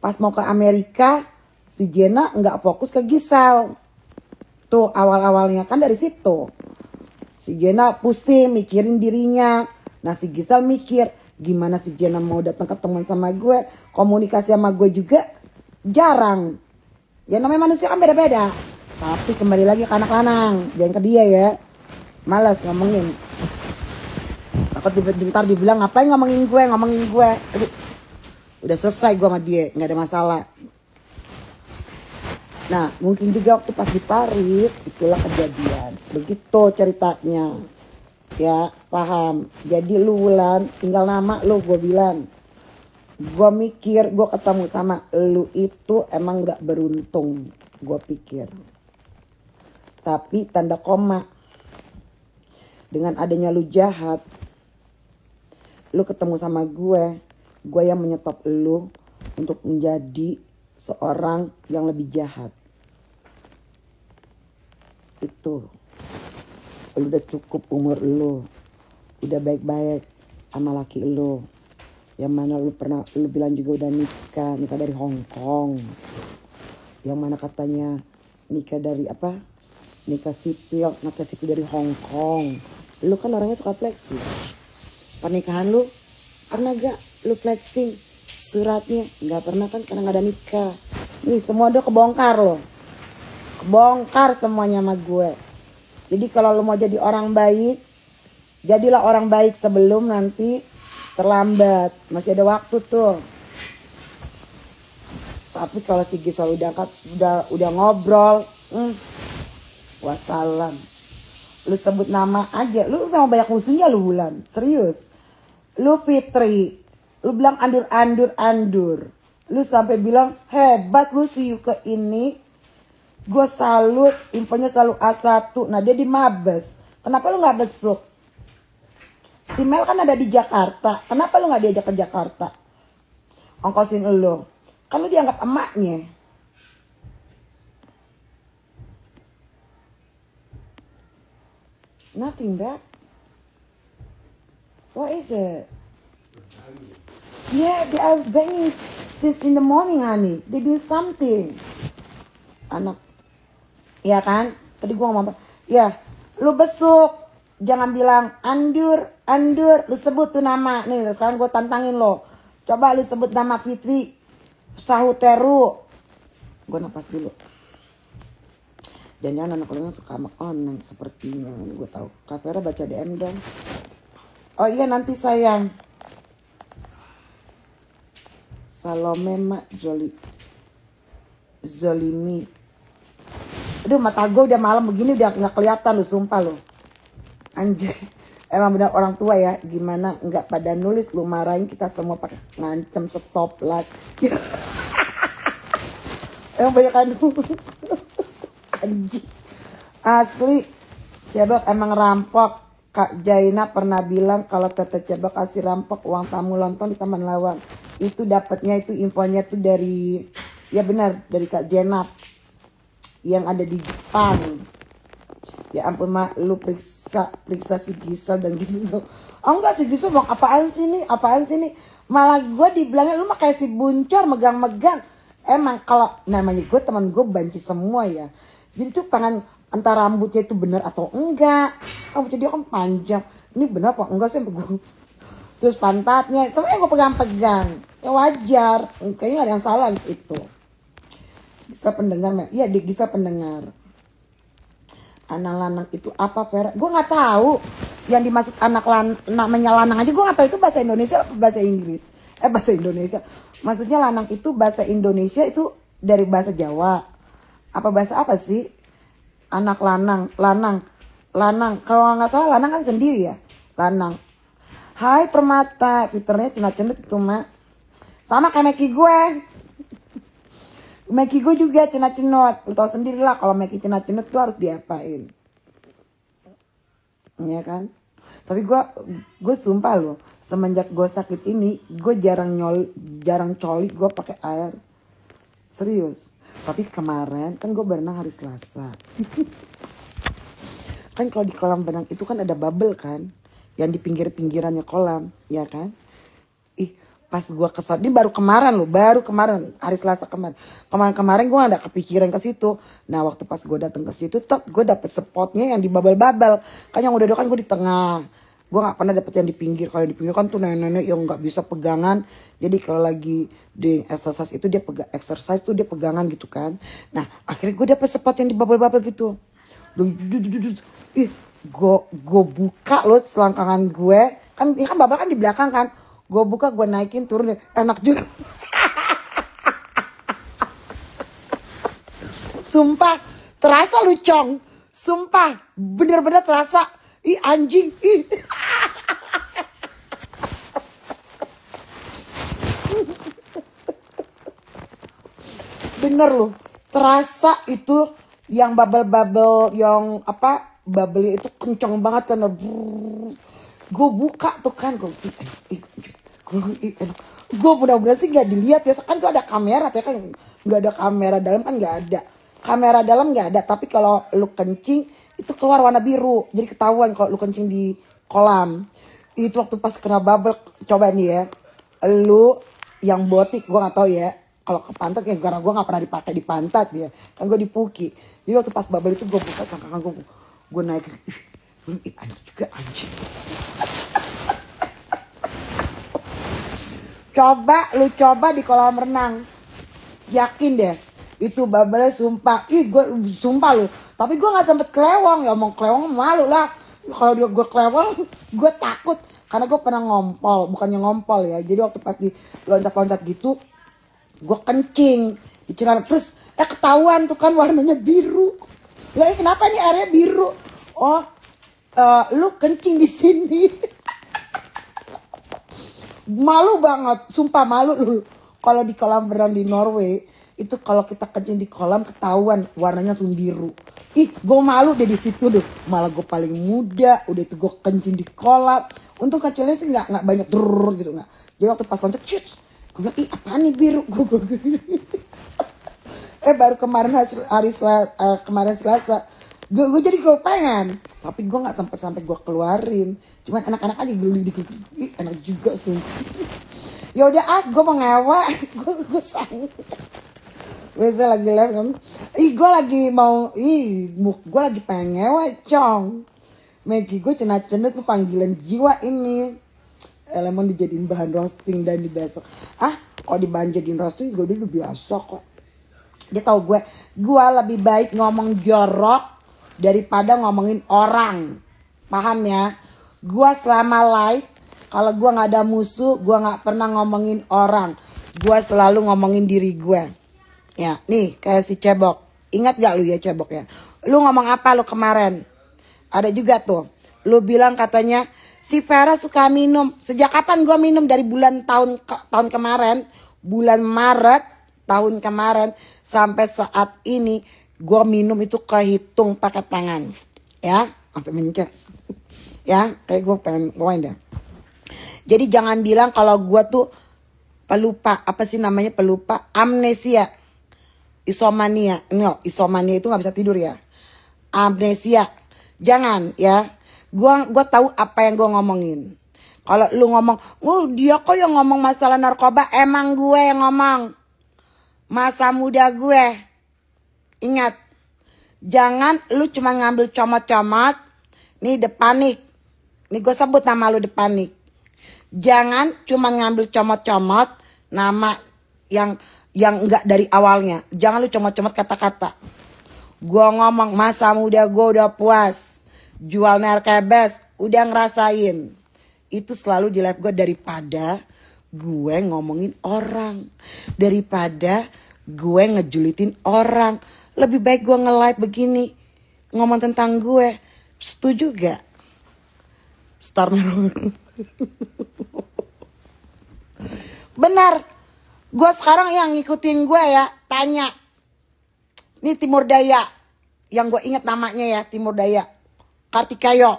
pas mau ke Amerika si Jena nggak fokus ke Gisel. Tuh awal-awalnya kan dari situ, si Jena pusing mikirin dirinya. Nah si Gisel mikir gimana si Jena mau datang ketemuan sama gue. Komunikasi sama gue juga jarang. Ya namanya manusia kan beda-beda. Tapi kembali lagi ke anak lanang. Jangan ke dia ya. Malas ngomongin. Takut bentar dibilang ngapain ngomongin gue. Aduh, udah selesai gue sama dia. Gak ada masalah. Nah mungkin juga waktu pas di Paris itulah kejadian. Begitu ceritanya. Ya paham. Jadi lu Wulan tinggal nama lu gue bilang. Gue mikir gue ketemu sama lu itu emang gak beruntung. Gue pikir. Tapi tanda koma. Dengan adanya lu jahat. Lu ketemu sama gue. Gue yang menyetop lu. Untuk menjadi seorang yang lebih jahat. Itu. Lu udah cukup umur lu. Udah baik-baik sama laki lu. Yang mana lu bilang juga udah nikah dari Hong Kong. Yang mana katanya nikah dari apa? Nikah sipil dari Hong Kong. Lu kan orangnya suka flexing. Pernikahan lu pernah gak lu flexing suratnya? Gak pernah kan karena gak ada nikah. Nih semua udah kebongkar loh. Kebongkar semuanya sama gue. Jadi kalau lu mau jadi orang baik, jadilah orang baik sebelum nanti terlambat. Masih ada waktu tuh. Tapi kalau si Gisel udah ngobrol, wassalam. Lu sebut nama aja, lu memang banyak musuhnya lu Wulan, serius. Lu Fitri, lu bilang andur. Lu sampai bilang hebat lu si Yuke ini. Gue salut, infonya selalu A1. Nah dia di Mabes. Kenapa lu gak besuk? Si Mel kan ada di Jakarta. Kenapa lu gak diajak ke Jakarta? Ongkosin lu. Kan lu dianggap emaknya. Nothing bad. What is it? Yeah, they are banging since in the morning, honey. They do something. Anak. Ya kan? Tadi gue ngomong apa? Ya, lu besuk. jangan bilang Andur, lu sebut tuh nama. Nih sekarang gue tantangin lo. Coba lu sebut nama Fitri Sahuteru. Gue napas dulu. Jangan-jangan anak lo suka sama oneng sepertinya. Gue tahu. Kak Vera baca DM dong. Oh iya nanti sayang. Salome Mak Zolimi. Aduh mata gue udah malam begini udah gak kelihatan lu, sumpah lu. Anjay. Emang benar orang tua ya. Gimana gak pada nulis lu marahin kita semua pakai ngancem stop like. Emang banyak kan. Anjing. Asli Cebok emang rampok. Kak Jaina pernah bilang kalau Tete Cebok kasih rampok uang tamu lontong di Taman Lawang. Itu dapatnya itu infonya tuh dari, ya benar, dari Kak Jenap yang ada di Jepang. Ya ampun Mak, lu periksa si Gisel dan Gisel. Oh enggak, si Gisel bang apaan sih nih. Malah gue dibilangnya lu mah kayak si Buncor megang-megang. Emang kalau namanya gue teman gue banci semua ya. Jadi tuh pengen entah rambutnya itu benar atau enggak. Rambutnya dia kan panjang. Ini benar apa enggak sih gue. Terus pantatnya, semuanya gue pegang-pegang. Ya wajar. Kayaknya gak ada yang salah itu. Bisa pendengar, iya bisa pendengar. Anak lanang itu apa Vera? Gue gak tahu. Yang dimaksud namanya lanang aja gue gak tahu itu bahasa Indonesia atau bahasa Inggris. Bahasa Indonesia. Maksudnya lanang itu bahasa Indonesia itu dari bahasa Jawa. Apa bahasa apa sih? Anak lanang. Kalau nggak salah lanang kan sendiri ya. Lanang. Hai Permata, Twitternya cenat-cenut itu Mak. Sama kayak Meki gue. Meki gue juga cenat-cenut. Lu tau sendiri lah kalau Meki cenat-cenut tuh harus diapain. Iya kan? Tapi gue sumpah loh, semenjak gue sakit ini, gue jarang coli gue pakai air. Serius. Tapi kemarin kan gue berenang hari Selasa. Kan kalau di kolam renang itu kan ada bubble kan, yang di pinggir-pinggirannya kolam, ya kan? Ih, pas gue kesal, ini baru kemarin hari Selasa kemarin gue gak ada kepikiran ke situ. Nah waktu pas gue datang ke situ, gue dapet spotnya yang di bubble. Kan yang udah kan gue di tengah. Gue gak pernah dapet yang di pinggir. Kalau di pinggir kan tuh nenek-nenek yang gak bisa pegangan. Jadi kalau lagi di exercise itu dia pegangan gitu kan. Nah akhirnya gue dapet spot yang di bubble gitu. Ih, gue buka loh selangkangan gue. Kan bubble kan di belakang kan. Gue buka, gue naikin, turun. Enak juga. Sumpah, terasa lu Cong. Sumpah, bener-bener terasa. Ih anjing, ih. Bener loh, terasa itu yang bubble yang apa, bubble itu kenceng banget kan. Gue buka tuh kan, gue mudah-mudahan sih nggak dilihat ya, kan tuh ada kamera ya kan, nggak ada kamera dalam kan, nggak ada kamera dalam nggak ada, tapi kalau lu kencing itu keluar warna biru, jadi ketahuan kalau lu kencing di kolam. Itu waktu pas kena bubble, coba nih ya, lu yang botik gue nggak tahu ya, kalau ke pantat ya karena gue nggak pernah dipakai di pantat ya, kan gue di puki. Jadi waktu pas bubble itu gue buka selangkangan gue naik, ih enak juga anjing. Lu coba di kolam renang. Yakin deh. Itu bubble sumpah. Ih gue sumpah lu. Tapi gue gak sempet kelewong. Ya mau kelewong malu lah. Kalau gue kelewong gue takut. Karena gue pernah ngompol. Bukannya ngompol ya. Jadi waktu pas di loncat-loncat gitu. Gue kencing. Di celana. Terus ketahuan tuh kan warnanya biru. Lah kenapa nih airnya biru? Oh lu kencing di sini. Malu banget, sumpah malu lu. Kalau di kolam renang di Norway itu kalau kita kencing di kolam ketahuan warnanya langsung biru. Ih, gue malu deh di situ tuh. Malah gue paling muda, udah itu gue kencing di kolam. Untung kecilnya sih nggak banyak gitu nggak. Jadi waktu pas loncat, gue bilang ih apaan nih biru? Baru kemarin kemarin Selasa. Gue jadi gue pengen, tapi gue nggak sampai gue keluarin. Cuman anak-anak aja geli, enak juga sumpah. Ya udah gue mau ngewe, gue sang. Biasa lagi live kan, gue lagi pengen ngewe Cong. Maggie gue cenat-cenat tuh panggilan jiwa ini. Emang dijadiin bahan roasting dan dibesok. Kalau dibahan jadiin roasting juga udah biasa kok. Dia tahu gue lebih baik ngomong jorok daripada ngomongin orang. Paham ya? Gue selama live, kalau gue gak ada musuh, gue gak pernah ngomongin orang. Gue selalu ngomongin diri gue. Ya, nih kayak si Cebok. Ingat gak lu ya Cebok ya? Lu ngomong apa lu kemarin? Ada juga tuh. Lu bilang katanya si Vera suka minum. Sejak kapan gue minum? Dari bulan tahun kemarin. Bulan Maret tahun kemarin. Sampai saat ini gue minum itu kehitung pakai tangan. Ya. Sampai mencet. Ya. Kayak gue pengen ngomongin dah. Jadi jangan bilang kalau gue tuh pelupa. Apa sih namanya pelupa? Amnesia. Isomania. No, isomania itu gak bisa tidur ya. Amnesia. Jangan ya. Gue tahu apa yang gue ngomongin. Kalau lu ngomong, dia kok yang ngomong masalah narkoba. Emang gue yang ngomong. Masa muda gue. Ingat. Jangan lu cuma ngambil comot-comot. Nih Depanik. Nih gue sebut nama lu Depanik. Jangan cuma ngambil comot-comot. Nama yang enggak dari awalnya. Jangan lu comot-comot kata-kata. Gue ngomong masa muda gue udah puas. Jual narkebes, udah ngerasain. Itu selalu di live gue daripada gue ngomongin orang. Daripada gue ngejulitin orang. Lebih baik gue nge-live begini. Ngomong tentang gue. Setuju gak? Star Merah. Benar. Gue sekarang yang ngikutin gue ya. Tanya. Ini Timur Daya. Yang gue ingat namanya ya. Timur Daya. Kartikayo,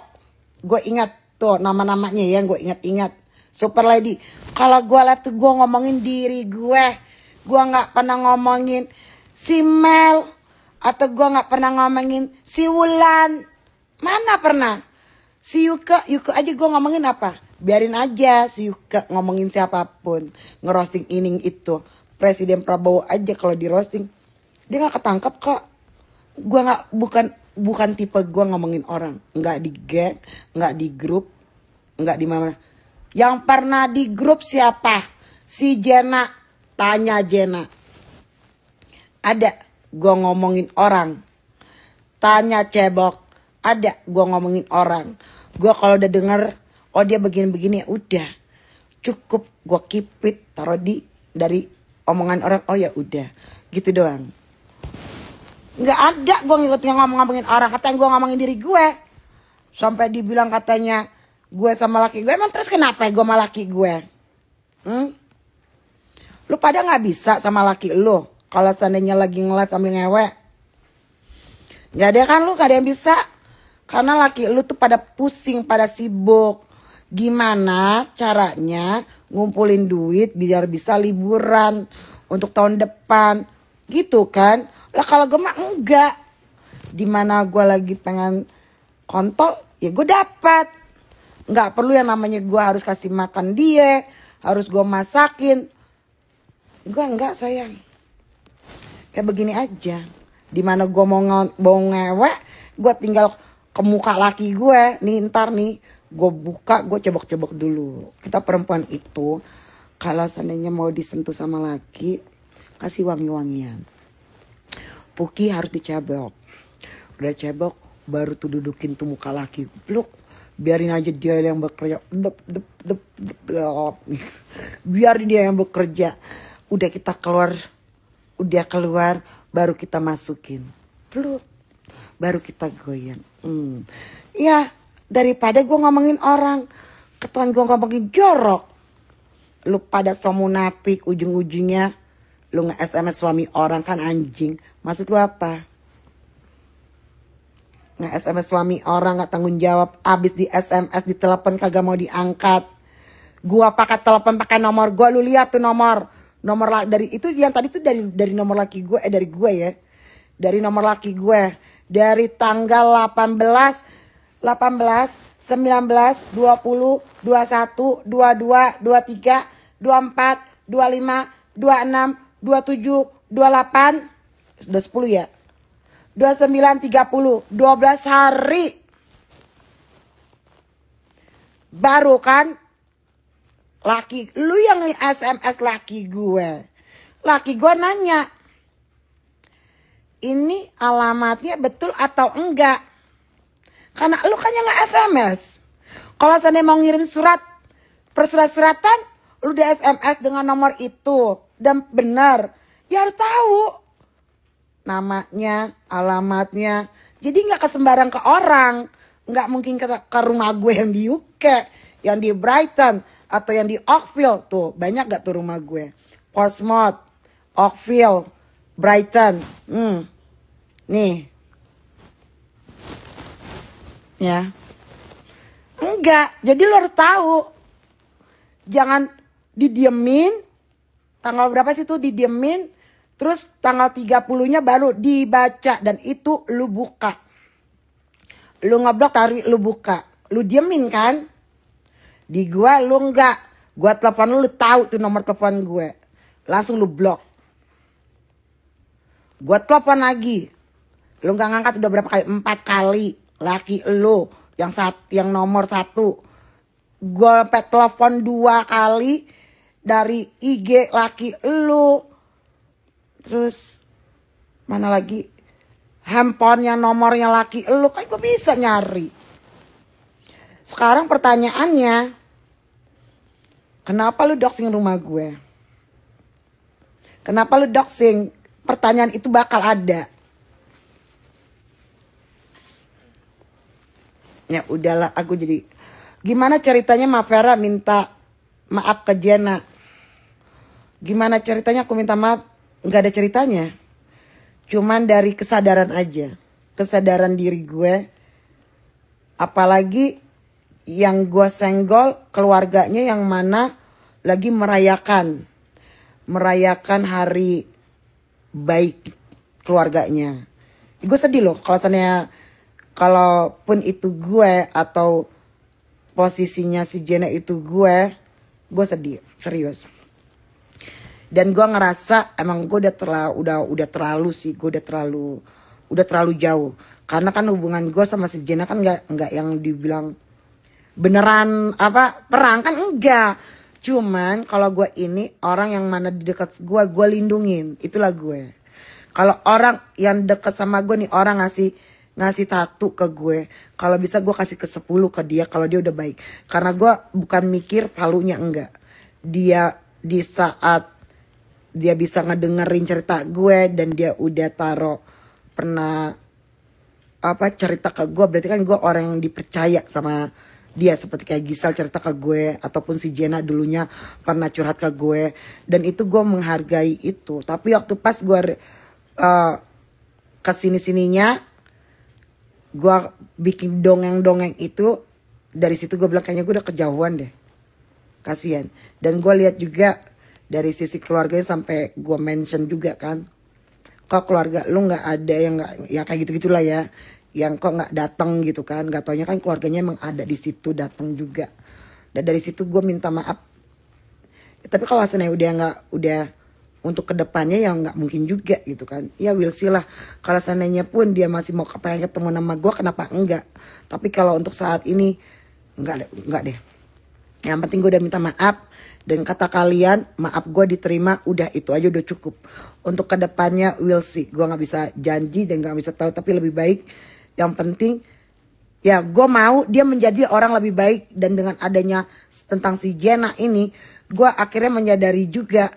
gue ingat tuh nama-namanya ya, gue ingat-ingat. Super Lady, kalau gue live tuh gue ngomongin diri gue nggak pernah ngomongin si Mel, atau gue nggak pernah ngomongin si Wulan, mana pernah? Si Yuka aja gue ngomongin apa? Biarin aja si Yuka ngomongin siapapun, ngerosting ini itu. Presiden Prabowo aja kalau di roasting, dia nggak ketangkep kok. Gue nggak bukan tipe gue ngomongin orang. Nggak di geng, nggak di grup, nggak di mana. Yang pernah di grup siapa? Si Jena. Tanya Jena. Ada gue ngomongin orang. Tanya Cebok. Ada gue ngomongin orang. Gue kalau udah denger, oh dia begini-begini, udah cukup gue keep it, taruh dari omongan orang. Oh ya udah, gitu doang. Nggak ada gue ngikutin ngomongin orang. Katanya gue ngomongin diri gue. Sampai dibilang katanya gue sama laki gue. Emang terus kenapa gue sama laki gue? Lu pada gak bisa sama laki lu. Kalau seandainya lagi nge-live ambil ngewe. Gak ada kan lu, gak ada yang bisa. Karena laki lu tuh pada pusing, pada sibuk. Gimana caranya ngumpulin duit biar bisa liburan untuk tahun depan. Gitu kan. Lah kalau gue mah enggak. Dimana gue lagi pengen kontol, ya gue dapat. Enggak perlu yang namanya gue harus kasih makan dia, harus gue masakin. Gue enggak sayang. Kayak begini aja. Dimana gue mau ngewe, gue tinggal ke muka laki gue. Nih ntar nih, gue buka, gue cebok-cebok dulu. Kita perempuan itu, kalau seandainya mau disentuh sama laki, kasih wangi-wangian. Puki harus dicebok. Udah cebok, baru tuh dudukin tuh muka laki. Bluk, biarin aja dia yang bekerja. Biar dia yang bekerja. Udah kita keluar, baru kita masukin. Bluk, baru kita goyang. Ya, daripada gue ngomongin orang, ketuan gue ngomongin jorok. Lu pada so munafik, ujung-ujungnya lu nge-SMS suami orang kan anjing. Maksud lu apa? Nge-SMS suami orang gak tanggung jawab. Abis di SMS, di telepon kagak mau diangkat. Gua pakai telepon pakai nomor gua. Lu lihat tuh nomor dari itu yang tadi tuh dari nomor laki gue. Dari gue ya. Dari nomor laki gue. Dari tanggal 18, 19, 20, 21, 22, 23, 24, 25, 26, 27, 28, sudah 10 ya. 29, 30, 12 hari. Baru kan laki lu yang SMS laki gue. Laki gue nanya, ini alamatnya betul atau enggak? Karena lu kan yang nge-SMS. Kalau saya mau ngirim surat, persurat-suratan, lu di SMS dengan nomor itu. Dan benar, ya harus tahu namanya, alamatnya. Jadi nggak kesembarang ke orang. Nggak mungkin ke rumah gue yang di UK, yang di Brighton, atau yang di Oakville. Tuh, banyak gak tuh rumah gue? Portsmouth, Oakville, Brighton. Nih. Ya. Enggak, jadi lo harus tahu. Jangan didiemin. Tanggal berapa sih tuh didiemin. Terus tanggal 30-nya baru dibaca. Dan itu lu buka. Lu ngeblok tarik lu buka. Lu diemin kan? Di gua lu enggak. Gua telepon lu tahu tuh nomor telepon gue. Langsung lu blok. Gua telepon lagi. Lu enggak ngangkat udah berapa kali? 4 kali. Laki lu yang nomor 1. Gua sampai telepon 2 kali dari IG laki lu. Terus mana lagi? Handphonenya nomornya laki lu kan gue bisa nyari. Sekarang pertanyaannya, kenapa lu doxing rumah gue? Kenapa lu doxing? Pertanyaan itu bakal ada. Ya udahlah, aku jadi gimana ceritanya Mbak Vera minta maaf ke Jenna? Gimana ceritanya aku minta maaf? Nggak ada ceritanya. Cuman dari kesadaran aja. Kesadaran diri gue. Apalagi yang gue senggol keluarganya yang mana lagi merayakan. Merayakan hari baik keluarganya. Gue sedih loh kalau misalnya, kalaupun itu gue atau posisinya si Jenna itu gue sedih, serius. Dan gue ngerasa emang gue udah terlalu sih, gue udah terlalu jauh. Karena kan hubungan gue sama si Jenna kan nggak yang dibilang beneran perang kan enggak. Cuman kalau gue ini orang yang mana di dekat gue lindungin, itulah gue. Kalau orang yang dekat sama gue nih, orang ngasih tato ke gue, kalau bisa gue kasih ke 10 ke dia kalau dia udah baik. Karena gue bukan mikir palunya, enggak. Dia di saat dia bisa ngedengerin cerita gue dan dia udah pernah cerita ke gue, berarti kan gue orang yang dipercaya sama dia. Seperti kayak Gisel cerita ke gue, ataupun si Jenna dulunya pernah curhat ke gue, dan itu gue menghargai itu. Tapi waktu pas gue kesini-sininya, gue bikin dongeng-dongeng itu, dari situ gue bilang kayaknya gue udah kejauhan deh, kasihan. Dan gue lihat juga dari sisi keluarganya, sampai gue mention juga kan, kok keluarga lu nggak ada yang nggak, ya kayak gitu-gitulah ya, yang kok nggak datang gitu kan. Gak taunya kan keluarganya emang ada di situ, datang juga. Dan dari situ gue minta maaf. Tapi kalau asalnya udah untuk kedepannya ya nggak mungkin juga gitu kan. Ya we'll see lah. Kalau seandainya pun dia masih mau pengen ketemu sama gue, kenapa enggak? Tapi kalau untuk saat ini enggak deh. Yang penting gue udah minta maaf. Dan kata kalian, maaf gue diterima, udah itu aja udah cukup. Untuk kedepannya we'll see. Gue gak bisa janji dan gak bisa tahu, tapi lebih baik. Yang penting, ya gue mau dia menjadi orang lebih baik. Dan dengan adanya tentang si Jenna ini, gue akhirnya menyadari juga,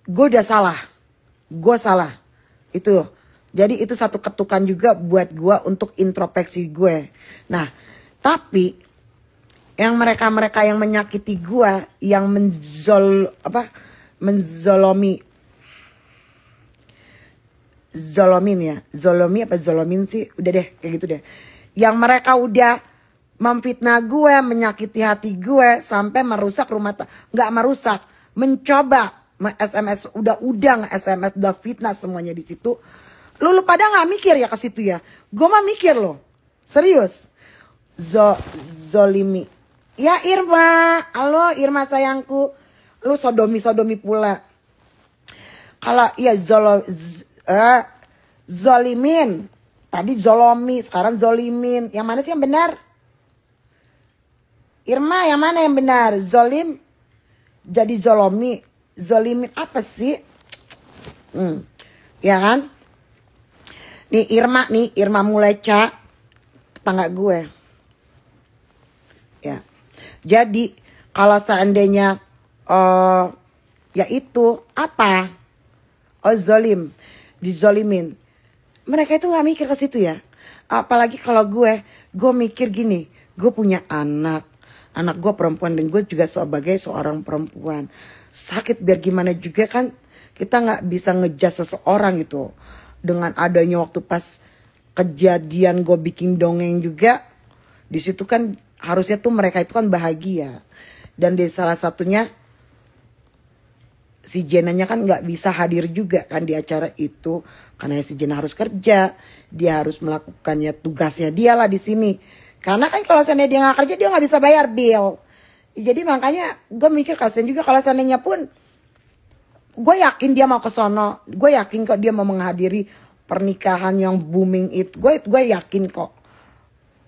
gue udah salah. Gue salah. Itu. Jadi itu satu ketukan juga buat gue untuk introspeksi gue. Nah, tapi yang mereka yang menyakiti gue, yang zolomin sih, udah deh kayak gitu deh. Yang mereka udah memfitnah gue, menyakiti hati gue, sampai merusak rumah nggak merusak, mencoba SMS, udah nge-SMS, udah fitnah semuanya di situ. Lu pada nggak mikir ya ke situ ya? Gue mah mikir loh, serius. Zolimi. Ya Irma, halo Irma sayangku, lu sodomi pula. Kalau ya zolimin, tadi zolomi, sekarang zolimin, yang mana sih yang benar? Irma yang mana yang benar? Zolim jadi zolomi. Zolimin apa sih? Ya kan? Nih Irma Muleca, tetangga gue. Ya. Jadi kalau seandainya ya itu apa? Oh zolim, dizolimin. Mereka itu nggak mikir ke situ ya. Apalagi kalau gue mikir gini, gue punya anak gue perempuan dan gue juga sebagai seorang perempuan. Sakit biar gimana juga kan kita nggak bisa ngejudge seseorang gitu. Dengan adanya waktu pas kejadian gue bikin dongeng juga, di situ kan harusnya tuh mereka itu kan bahagia. Dan di salah satunya si Jenanya kan nggak bisa hadir juga kan di acara itu karena si Jena harus kerja, dia harus melakukannya tugasnya dia lah di sini. Karena kan kalau seandainya dia nggak kerja dia nggak bisa bayar bill. Jadi makanya gue mikir kasian juga kalau seandainya pun gue yakin dia mau ke sono, gue yakin kok dia mau menghadiri pernikahan yang booming itu. Gue yakin kok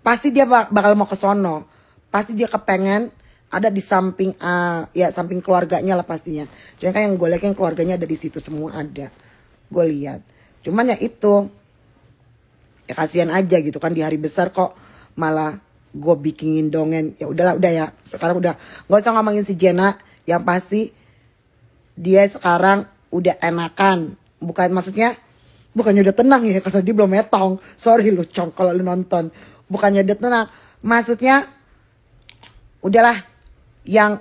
pasti dia bakal mau ke sono, pasti dia kepengen ada di samping ya samping keluarganya lah pastinya. Jadi kan yang gue lihat kan keluarganya ada di situ semua ada. Gue lihat. Cuman ya itu ya kasihan aja gitu kan di hari besar kok malah gue bikinin dongeng. Ya udahlah udah ya. Sekarang udah nggak usah ngomongin si Jena, yang pasti dia sekarang udah enakan. Bukannya udah tenang ya karena dia belum metong. Sorry lu Cong kalau lu nonton. Bukannya udah tenang. Maksudnya udahlah yang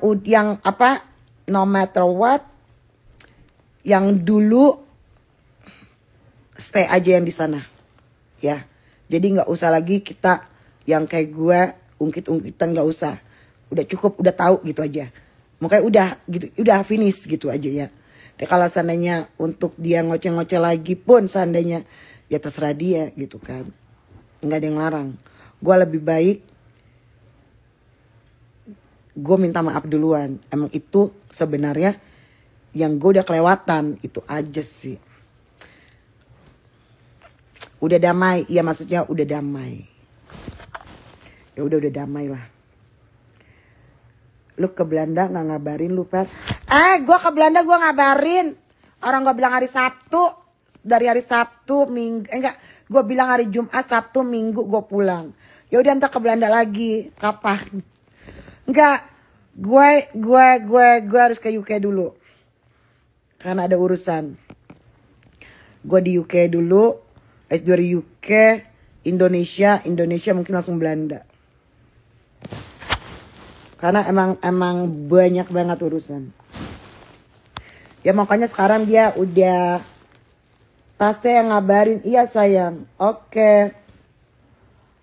apa no matter what yang dulu stay aja yang di sana ya. Jadi nggak usah lagi kita yang kayak gue ungkit-ungkitan, nggak usah. Udah cukup, udah tahu gitu aja. Makanya udah gitu, udah finish gitu aja ya. Tapi kalau seandainya untuk dia ngoceh-ngoceh lagi pun seandainya ya terserah dia gitu kan. Nggak ada yang larang. Gue lebih baik gue minta maaf duluan. Emang itu sebenarnya yang gue udah kelewatan. Itu aja sih. Udah damai. Ya maksudnya udah damai. Ya udah damai lah. Lu ke Belanda gak ngabarin lu Pat? Gue ke Belanda gue ngabarin. Orang gue bilang hari Sabtu. Dari hari Sabtu Minggu. Enggak. Gue bilang hari Jumat, Sabtu, Minggu gue pulang. Ya udah ntar ke Belanda lagi. Kapan? Enggak, gue harus ke UK dulu. Karena ada urusan. Gue di UK dulu, S2 di UK, Indonesia mungkin langsung Belanda. Karena emang banyak banget urusan. Ya makanya sekarang dia udah tasnya yang ngabarin, iya sayang, oke.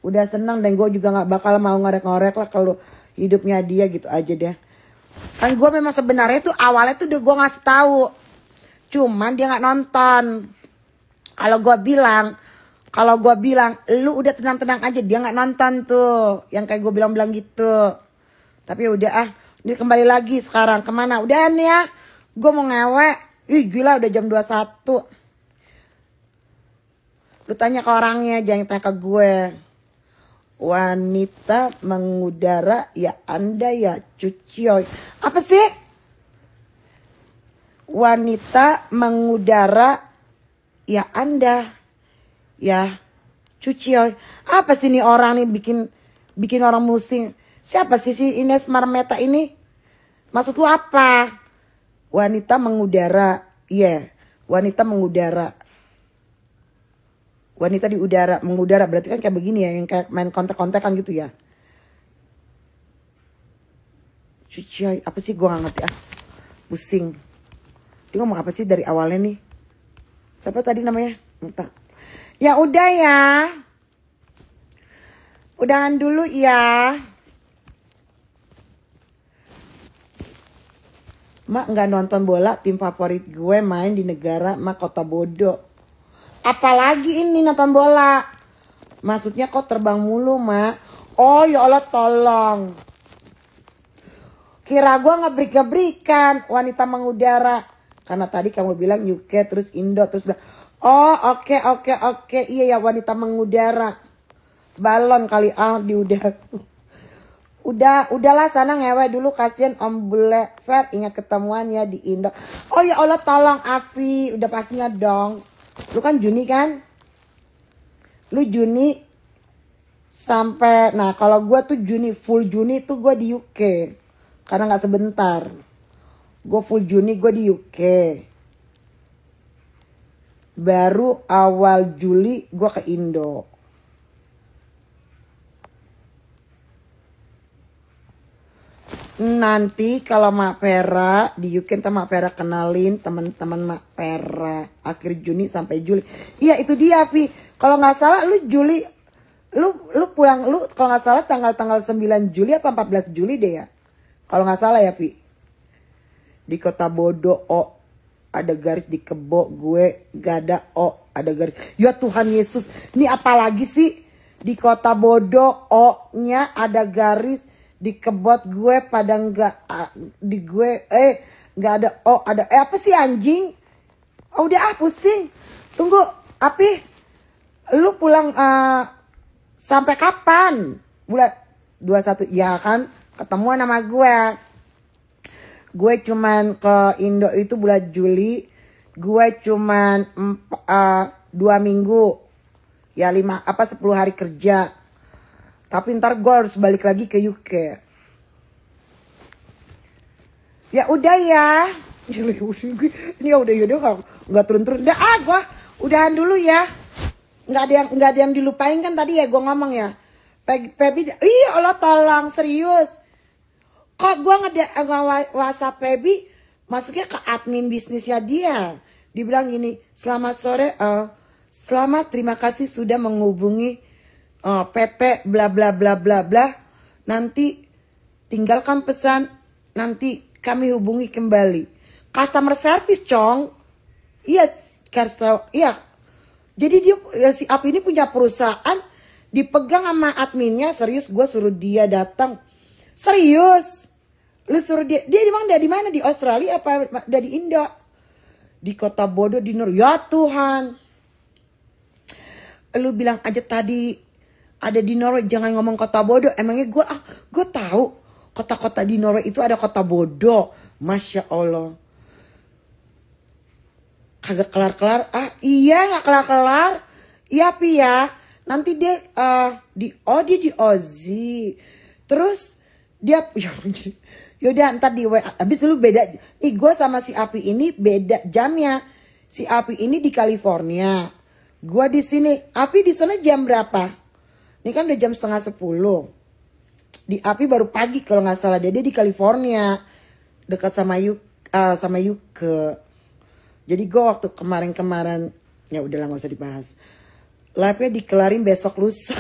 Udah senang dan gue juga gak bakal mau ngorek-ngorek lah kalau hidupnya dia gitu aja deh. Kan gue memang sebenarnya tuh awalnya tuh udah gue ngasih tahu. Cuman dia nggak nonton. Kalau gue bilang lu udah tenang-tenang aja, dia nggak nonton tuh. Yang kayak gue bilang gitu. Tapi udah ini kembali lagi sekarang kemana? Udah nih ya. Gue mau ngewe. Ih gila udah jam 21. Lu tanya ke orangnya, jangan tanya ke gue. Wanita mengudara ya Anda ya cucioy. Apa sih? Wanita mengudara ya Anda ya cucioy. Apa sih nih orang nih bikin orang musing. Siapa sih si Ines Marmeta ini? Maksud lu apa? Wanita mengudara. Iya, wanita mengudara. Wanita di udara, mengudara berarti kan kayak begini ya, yang kayak main kontak-kontakan gitu ya. Cuci, apa sih gue gak ngerti pusing. Dia ngomong apa sih dari awalnya nih? Siapa tadi namanya? Entah. Ya udah ya. Udahan dulu ya. Mak gak nonton bola, tim favorit gue main di negara mak kota bodoh. Apalagi ini nonton bola. Maksudnya kok terbang mulu, Mak? Oh ya Allah tolong. Kira gue ngebrik-ngebrikan wanita mengudara. Karena tadi kamu bilang UK terus Indo terus bilang. Oh oke. Iya ya wanita mengudara. Balon kali di udara. Udahlah sana ngewe dulu, kasihan Om Bule Fer, ingat ketemuan ya di Indo. Oh ya Allah, tolong Api, udah pastinya dong. Lu kan Juni kan? Lu Juni sampai, nah kalau gue tuh Juni, full Juni tuh gue di UK. Karena gak sebentar. Gue full Juni gue di UK. Baru awal Juli gue ke Indo. Nanti kalau Mak Vera di UK, ntar Mak Vera kenalin teman-teman Mak Vera akhir Juni sampai Juli. Iya itu dia Vi. Kalau nggak salah lu Juli, lu pulang, lu kalau nggak salah tanggal 9 Juli apa 14 Juli deh ya. Kalau nggak salah ya Vi. Di Kota Bodo, oh ada garis di Kebo, gue gak ada, oh ada garis. Ya Tuhan Yesus, ini apalagi sih? Di Kota Bodo, oh-nya ada garis. Di Kebot gue pada enggak, di gue enggak ada, oh ada, apa sih anjing? Oh udah pusing. Tunggu Api, lu pulang sampai kapan? Bulan 21 ya kan, ketemuan sama gue. Gue cuman ke Indo itu bulan Juli. Gue cuman 2 minggu. Ya 10 hari kerja. Tapi ntar gue harus balik lagi ke UK. Ya udah ya. Ini ya udah nggak turun-turun. Udah gue udahan dulu ya. Nggak ada yang dilupain kan tadi ya gue ngomong ya. Pebi, iya Allah tolong serius. Kok gue nge-WhatsApp Pebi masuknya ke admin bisnisnya dia. Dibilang gini, selamat sore, selamat terima kasih sudah menghubungi PT bla bla bla bla bla, nanti tinggalkan pesan, nanti kami hubungi kembali. Customer service cong. Iya, iya. Jadi dia si Api ini punya perusahaan dipegang sama adminnya. Serius, gue suruh dia datang. Serius, lu suruh dia di mana? Di Australia apa dari Indo? Di Kota Bodo di Nur. Ya Tuhan, lu bilang aja tadi ada di Norway, jangan ngomong Kota Bodo. Emangnya gue tahu kota-kota di Norway itu ada Kota Bodo. Masya Allah. Kagak kelar-kelar. Iya nggak kelar-kelar. Iya Pi ya. Nanti dia dia di Aussie. Terus dia yaudah ntar di WA. Habis dulu beda. Nih gue sama si Api ini beda jamnya. Si Api ini di California. Gue di sini. Api di sana jam berapa? Ini kan udah jam 9:30. Di Api baru pagi kalau nggak salah. Dia di California, dekat sama Yuke. Jadi gue waktu kemarin ya udahlah nggak usah dibahas. Live-nya dikelarin besok lusa.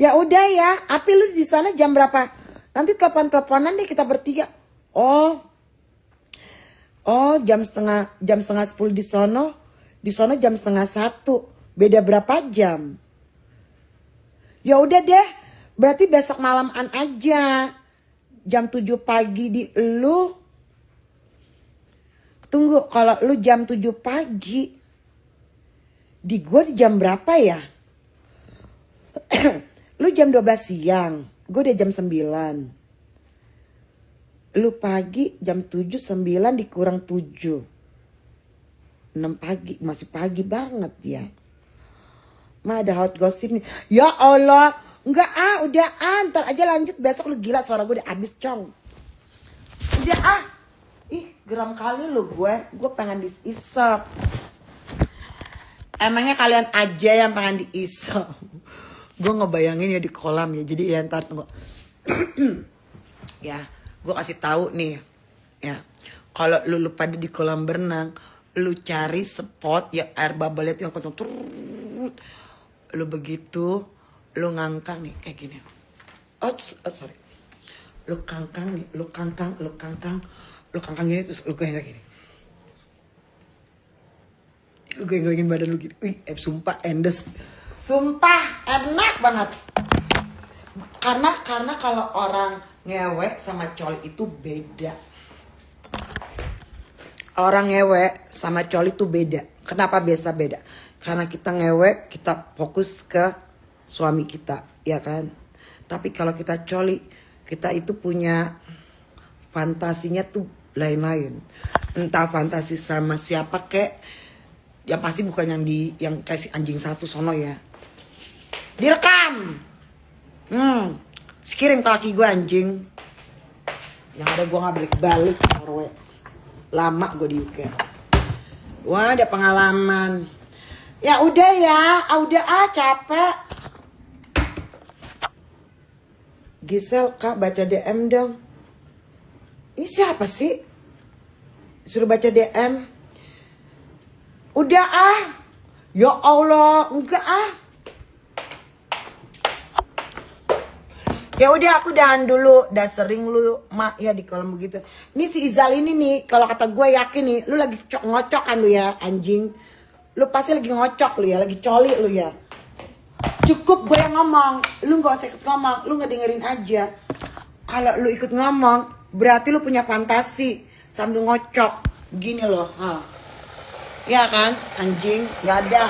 Ya udah ya, Api lu di sana jam berapa? Nanti telepon-teleponan deh kita bertiga. Oh jam setengah 10 di sono jam 12:30. Beda berapa jam? Ya udah deh, berarti besok malaman aja. Jam 7 pagi di lu. Tunggu, kalau lu jam 7 pagi. Di gue di jam berapa ya? Lu jam 12 siang. Gue udah jam 9. Lu pagi jam 7, 9 dikurang 7. 6 pagi, masih pagi banget ya. Ma ada hot gossip nih. Ya Allah. Enggak udah ntar aja lanjut. Besok lu gila, suara gue udah habis cong. Udah Ih geram kali lu gue. Gue pengen diisap. Emangnya kalian aja yang pengen diisap. Gue ngebayangin ya di kolam ya. Jadi ya ntar tunggu. Ya gue kasih tahu nih. Ya kalau lu pada di kolam berenang, lu cari spot ya air bubble itu yang kenceng. Lu begitu, lu ngangkang nih kayak gini. Sorry. Lu kangkang nih, lu kangkang gini terus lu kayak gini. Lu goyang-goyangin badan lu gini. Sumpah endes. Sumpah enak banget. Karena kalau orang ngewek sama coli itu beda. Orang ngewek sama coli itu beda. Kenapa biasa beda? Karena kita ngewek, kita fokus ke suami kita, ya kan? Tapi kalau kita coli, kita itu punya fantasinya tuh lain-lain. Entah fantasi sama siapa kek, yang pasti bukan yang kayak si anjing satu sono ya. Direkam. Sekirim ke laki gue anjing. Yang ada gue gak balik-balik. Lama gue di UK. Wah, ada pengalaman. Ya udah ya, udah capek. Gisel, Kak baca DM dong. Ini siapa sih? Suruh baca DM. Udah Ya Allah, enggak Ya udah aku dahan dulu, udah sering lu mak ya di kolom begitu. Ini si Izal ini nih, kalau kata gue yakin nih, lu lagi ngocok kan lu ya anjing. Lu pasti lagi ngocok lu ya, lagi coli lu ya. Cukup gue yang ngomong, lu gak usah ikut ngomong, lu ngedengerin aja. Kalau lu ikut ngomong, berarti lu punya fantasi sambil ngocok. Gini loh, ya kan anjing, gak ada.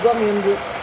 Gue minum dulu.